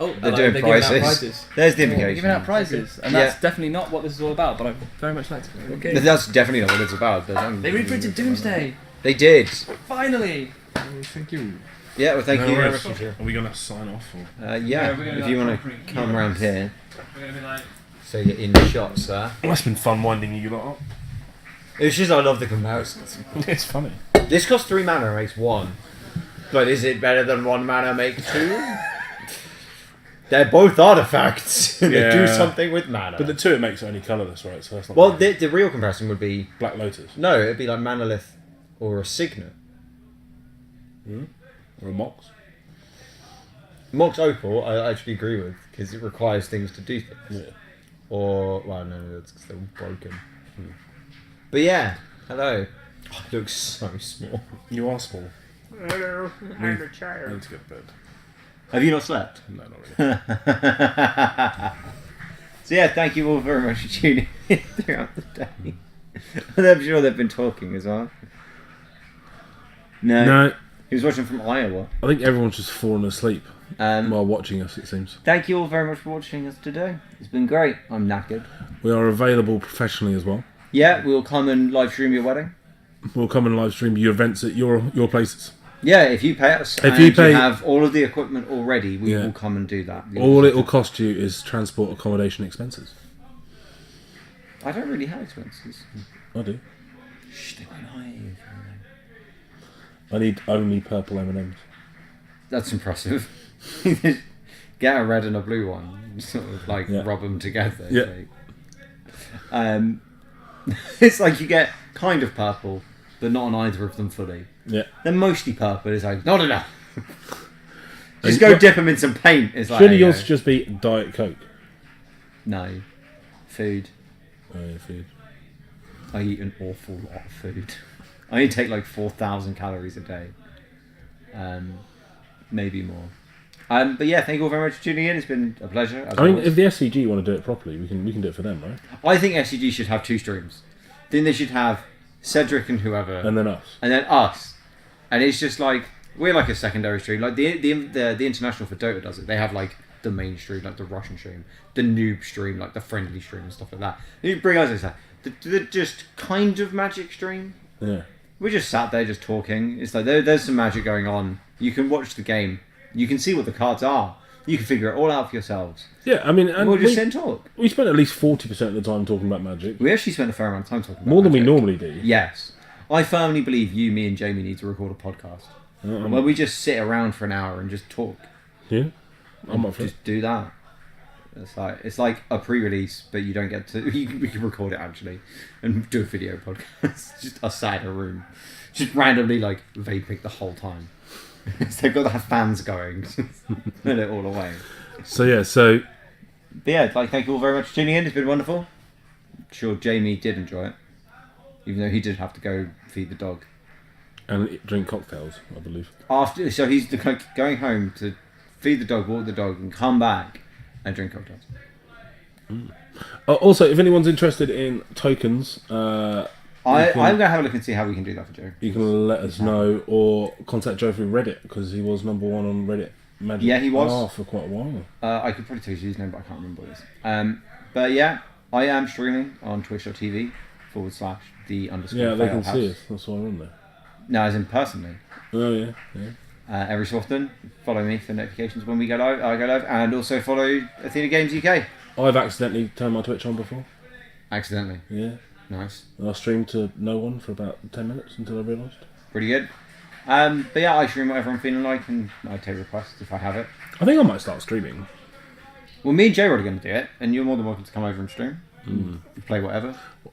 Oh, They're doing giving out prizes. There's the They're implication. giving out prizes, and that's definitely not what this is all about. But I very much like to. Okay. That's definitely not what it's about. But They reprinted Doomsday. They did. Finally. Thank you. Yeah, well, thank No you very worries. much. Are we gonna sign off? Or? Yeah, we're gonna If you like want properly- to come around here, We're gonna be like. so you're in the shot, sir. Well, that's been fun winding you lot up. It's just I love the comparisons. It's funny. This costs 3 mana and makes 1. But is it better than 1 mana make 2? They're both artifacts. They do Yeah. something with mana. But the 2 it makes only colourless, right? So that's not. Well, bad. the real comparison would be Black Lotus no, it'd be like Manolith or a Signet. or a Mox. Mox Opal, I actually agree with because it requires things to do things. Yeah. Or well, no, it's still broken. But yeah, hello. Oh, it looks so small. You are small. Hello, I'm a I child. need to get to bed. Have you not slept? No, not really. So yeah, thank you all very much for tuning in throughout the day. And I'm sure they've been talking as well. No. He was watching from Iowa. I think everyone's just fallen asleep Um, while watching us, it seems. Thank you all very much for watching us today. It's been great. I'm knackered. We are available professionally as well. Yeah, we'll come and live stream your wedding. We'll come and live stream your events at your places. Yeah, if you pay us, If and you pay- have all of the equipment already, we Yeah. will come and do that. All it will cost you is transport, accommodation, expenses. I don't really have expenses. I do. Shh, they won't hire you. I need only purple M&Ms. That's impressive. Get a red and a blue one, sort of like Yeah. rub them together. Yeah. It's like you get kind of purple, but not on either of them fully. Yeah. They're mostly purple. It's like not enough. Just And go what- dip them in some paint. It's like Surely there you yours go. just be Diet Coke. No food. Oh, yeah, food. I eat an awful lot of food. I only take like 4,000 calories a day. Maybe more. But yeah, thank you all very much for tuning in. It's been a pleasure. as I mean, always. if the SCG want to do it properly, we can do it for them, right? I think SCG should have 2 streams. I think they should have Cedric and whoever, And then us. and then us. And it's just like we're like a secondary stream. Like the international for Dota does it. They have like the main stream, like the Russian stream, the noob stream, like the friendly stream and stuff like that. You bring us like the just kind of magic stream. Yeah. We just sat there just talking. It's like there's some magic going on. You can watch the game. You can see what the cards are. You can figure it all out for yourselves. Yeah, I mean, and We'll just we, sit and talk. we spent at least 40% of the time talking about Magic. We actually spent a fair amount of time talking about More than we magic. normally do. Yes. I firmly believe you, me and Jamie need to record a podcast. Where we just sit around for an hour and just talk. Yeah, I'm up for it. Just do that. It's like a pre-release, but you don't get to. We can record it actually, and do a video podcast. Just us sat in a room, just randomly like vaping the whole time. So they've got to have fans going, put it all away. So yeah, so But yeah, like thank you all very much for tuning in. It's been wonderful. I'm sure Jamie did enjoy it, even though he did have to go feed the dog. And drink cocktails, I believe. So he's going home to feed the dog, walk the dog, and come back and drink cocktails. Also, if anyone's interested in tokens, I'm going to have a look and see how we can do that for Joe. you can let us know or contact Joe through Reddit because he was number 1 on Reddit. Magic. Yeah, he was. For quite a while. I could probably tell you his name, but I can't remember what it is. But yeah, I am streaming on twitch.tv/the_. Yeah, they can see us. That's why we're on there. No, as in personally. Oh yeah. Every so often, follow me for notifications when we go live. I go live, and also follow Athena Games UK. I've accidentally turned my Twitch on before. Accidentally. Yeah. Nice. I streamed to no one for about 10 minutes until I realised. Pretty good. But yeah, I stream whatever I'm feeling like, and I take requests if I have it. I think I might start streaming. Well, me and Jay are going to do it, and you're more than welcome to come over and stream. Play whatever.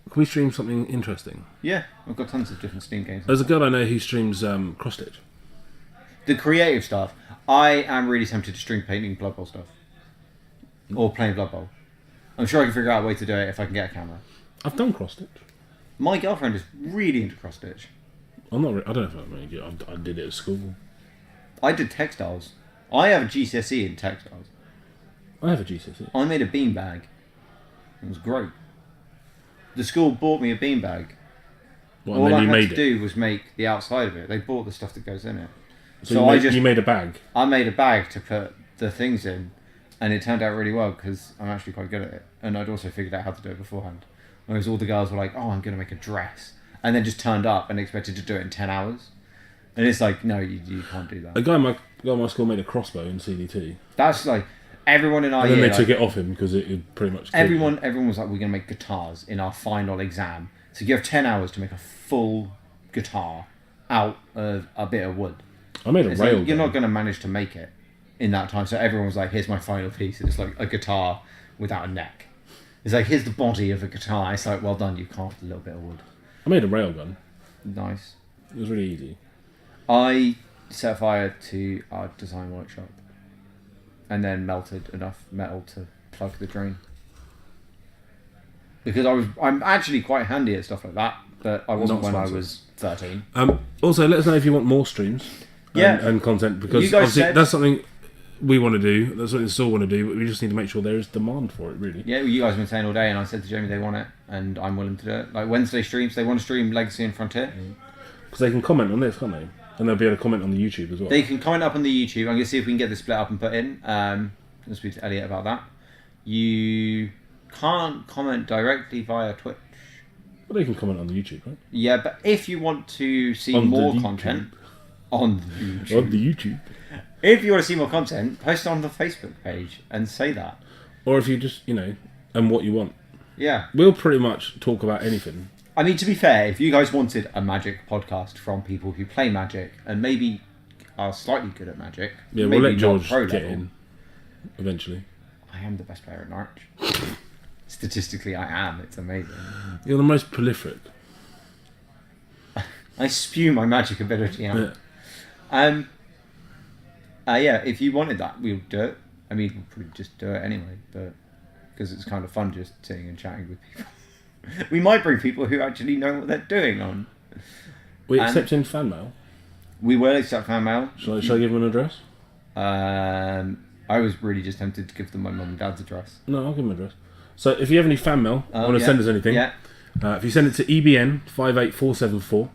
Can we stream something interesting? Yeah, I've got tons of different Steam games. There's a girl I know who streams cross stitch. The creative stuff. I am really tempted to stream painting Blood Bowl stuff. Or playing Blood Bowl. I'm sure I can figure out a way to do it if I can get a camera. I've done cross stitch. My girlfriend is really into cross stitch. I don't know if I made it. I did it at school. I did textiles. I have a GCSE in textiles. I have a GCSE. I made a beanbag. It was great. The school bought me a beanbag. Well, All and then I you had made to it. do was make the outside of it. They bought the stuff that goes in it. So you made a bag. I made a bag to put the things in, and it turned out really well because I'm actually quite good at it. And I'd also figured out how to do it beforehand. Whereas all the girls were like, "Oh, I'm going to make a dress," and then just turned up and expected to do it in 10 hours. And it's like, no, you can't do that. A guy in my school made a crossbow in CDT. That's like everyone in our And then year. they took it off him because it pretty much. Everyone was like, "We're going to make guitars in our final exam." So you have 10 hours to make a full guitar out of a bit of wood. I made a It's rail. like, you're not going to manage to make it in that time. So everyone was like, "Here's my final piece." And it's like a guitar without a neck. It's like, here's the body of a guitar. It's like, well done, you carved a little bit of wood. I made a railgun. Nice. It was really easy. I set fire to our design workshop and then melted enough metal to plug the drain. Because I'm actually quite handy at stuff like that, but I wasn't Not when I sponsored. was 13. Also, let us know if you want more streams and content because You guys obviously said- that's something we want to do. That's something Saul want to do, but we just need to make sure there is demand for it, really. Yeah, well, you guys have been saying all day, and I said to Jamie they want it, and I'm willing to do it. Like Wednesday streams, they want to stream Legacy and Frontier. Because they can comment on this, can't they? And they'll be able to comment on the YouTube as well. They can comment up on the YouTube. I'm going to see if we can get this split up and put in. I'll speak to Elliot about that. You can't comment directly via Twitch. But they can comment on the YouTube, right? Yeah, but if you want to see On the more YouTube. content on the YouTube, On the YouTube. if you want to see more content, post it on the Facebook page and say that. Or if you just, and what you want. Yeah. We'll pretty much talk about anything. I mean, to be fair, if you guys wanted a Magic podcast from people who play Magic and maybe are slightly good at Magic, Yeah, maybe we'll let not George pro get level, in eventually. I am the best player at Norwich. Statistically, I am. It's amazing. You're the most prolific. I spew my Magic ability out. Yeah. Yeah, if you wanted that, we'll do it. I mean, we'll probably just do it anyway, but because it's kind of fun just sitting and chatting with people. We might bring people who actually know what they're doing on. We And- accepting fan mail. We will accept fan mail. Shall I give them an address? I was really just tempted to give them my mum and dad's address. No, I'll give them an address. So if you have any fan mail, want to send us anything, Yeah. if you send it to EBN 58474,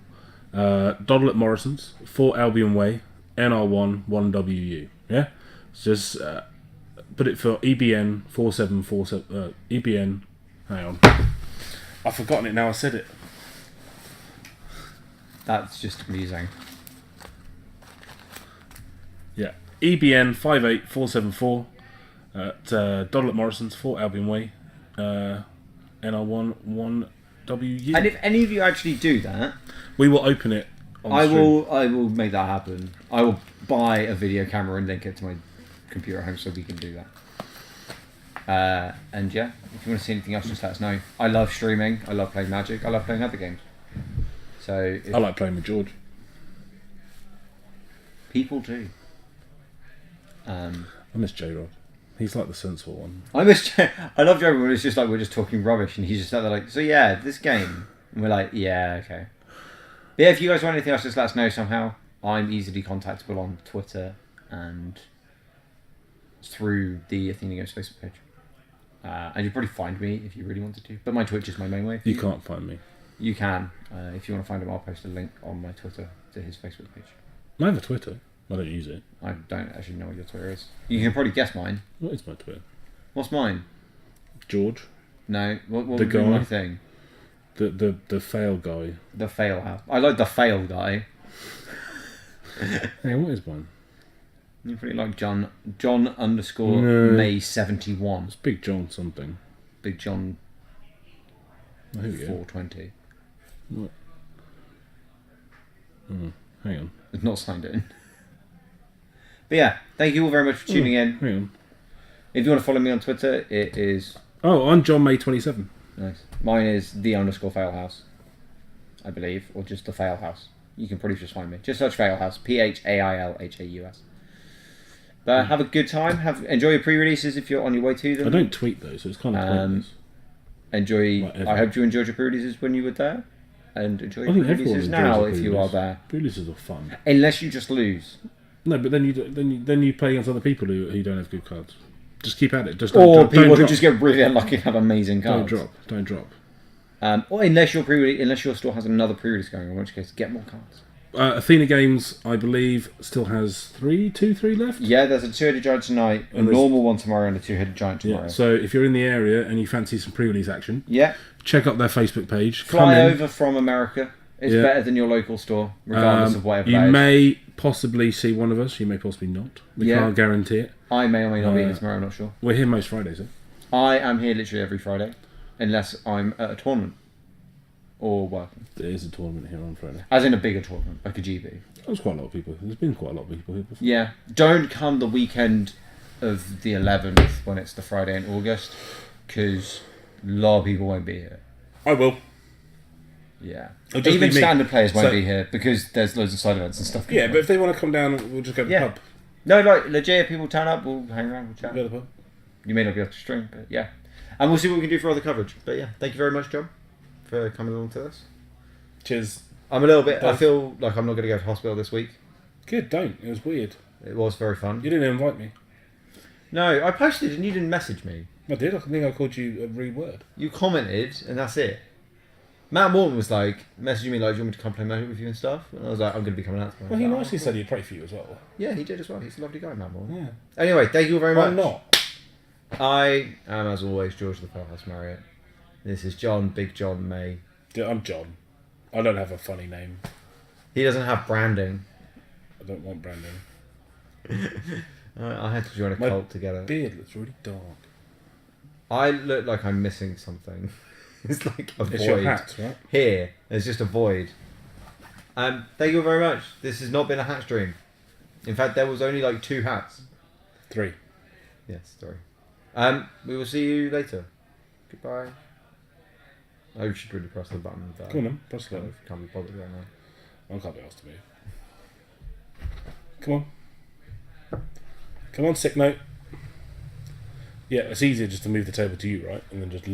Doddle at Morrison's, 4 Albion Way, NR1 1WU. Yeah? So just put it for EBN 4747. EBN. Hang on. I've forgotten it now, I said it. That's just amusing. Yeah. EBN 58474 at Doddle at Morrison's, 4 Albion Way, NR1 1WU. And if any of you actually do that, We will open it on I stream. will make that happen. I will buy a video camera and link it to my computer at home so we can do that. And yeah, if you want to see anything else, just let us know. I love streaming. I love playing Magic. I love playing other games. So if I like playing with George. people do. I miss J-Rod. He's like the sensible one. I love Joe when it's just like we're just talking rubbish and he's just out there like, so yeah, this game. And we're like, yeah, okay. But yeah, if you guys want anything else, just let us know somehow. I'm easily contactable on Twitter and through the Athena Games Facebook page. And you'd probably find me if you really wanted to. But my Twitch is my main way. You can't find me. You can. If you want to find him, I'll post a link on my Twitter to his Facebook page. I have a Twitter. I don't use it. I don't actually know what your Twitter is. You can probably guess mine. What is my Twitter? What's mine? George. No. What The would be guy. my thing? The fail guy. The fail house. I like the fail guy. Hey, what is mine? You pretty like John underscore No. May 71. It's Big John something. Big John Oh, here we go. 420. What? Oh, hang on. It's not signed in. But yeah, thank you all very much for tuning in. Hang on. If you want to follow me on Twitter, it is Oh, I'm John May 27. nice. Mine is the underscore failhouse, I believe, or just the failhouse. You can probably just find me. Just search failhouse. PHAILHAUS. But have a good time. Enjoy your pre-releases if you're on your way to them. I don't tweet though, so it's kind of pointless. Enjoy. Whatever. I hope you enjoyed your pre-releases when you were there, and enjoy I your think everyone pre-releases enjoys now a if you are pre-release. there. Pre-releases are fun. Unless you just lose, No, but then you play against other people who don't have good cards. Just keep at it. Just or don't people who drop. just get really unlucky and have amazing cards. Don't drop. Or unless your store has another pre-release going, in which case get more cards. Athena Games, I believe, still has 3 left. Yeah, there's a two-headed giant tonight, a And there's- normal one tomorrow, and a two-headed giant tomorrow. Yeah. So if you're in the area and you fancy some pre-release action, Yeah, check out their Facebook page. Come fly in. over from America. It's Yeah. better than your local store, regardless of whatever You that is. may possibly see one of us. You may possibly not. We Yeah. can't guarantee it. I may or may not be here tomorrow, I'm not sure. We're here most Fridays. I am here literally every Friday, unless I'm at a tournament or working. There is a tournament here on Friday. As in a bigger tournament, like a GB. There's quite a lot of people. There's been quite a lot of people here before. Yeah, don't come the weekend of the 11th when it's the Friday in August, because a lot of people won't be here. I will. Yeah. It'll just Even be me. standard players won't So- be here because there's loads of side events and stuff. Yeah, but if they want to come down, we'll just go to the Yeah. pub. No, like legit, people turn up, we'll hang around, we'll chat. Go to the pub. You may not be able to stream, but yeah. And we'll see what we can do for other coverage. But yeah, thank you very much, John, for coming along to this. Cheers. I'm a little bit, I Both. feel like I'm not going to go to hospital this week. Good, don't. It was weird. It was very fun. You didn't invite me. No, I posted and you didn't message me. I did. I think I called you a rude word. You commented and that's it. Matt Morton was like, messaging me like, do you want me to come play Magic with you and stuff? And I was like, I'm going to be coming out tomorrow. Well, he I was like, nicely said he'd pray for you as well. yeah, he did as well. He's a lovely guy, Matt Morton. Yeah. Anyway, thank you all very much. I'm not. I am, as always, George the Powerhouse Marriott. This is John, Big John May. I'm John. I don't have a funny name. He doesn't have branding. I don't want branding. I had to join a My cult together. Beard looks really dark. I look like I'm missing something. It's like a It's void. your hat, right? Here, there's just a void. Thank you very much. This has not been a hat stream. In fact, there was only like 2 hats. 3. Yes, sorry. We will see you later. Goodbye. I should really press the button. But Go on then, press the button. Can't be bothered right now. I can't be asked to move. Come on. Come on, sick note. Yeah, it's easier just to move the table to you, right? And then just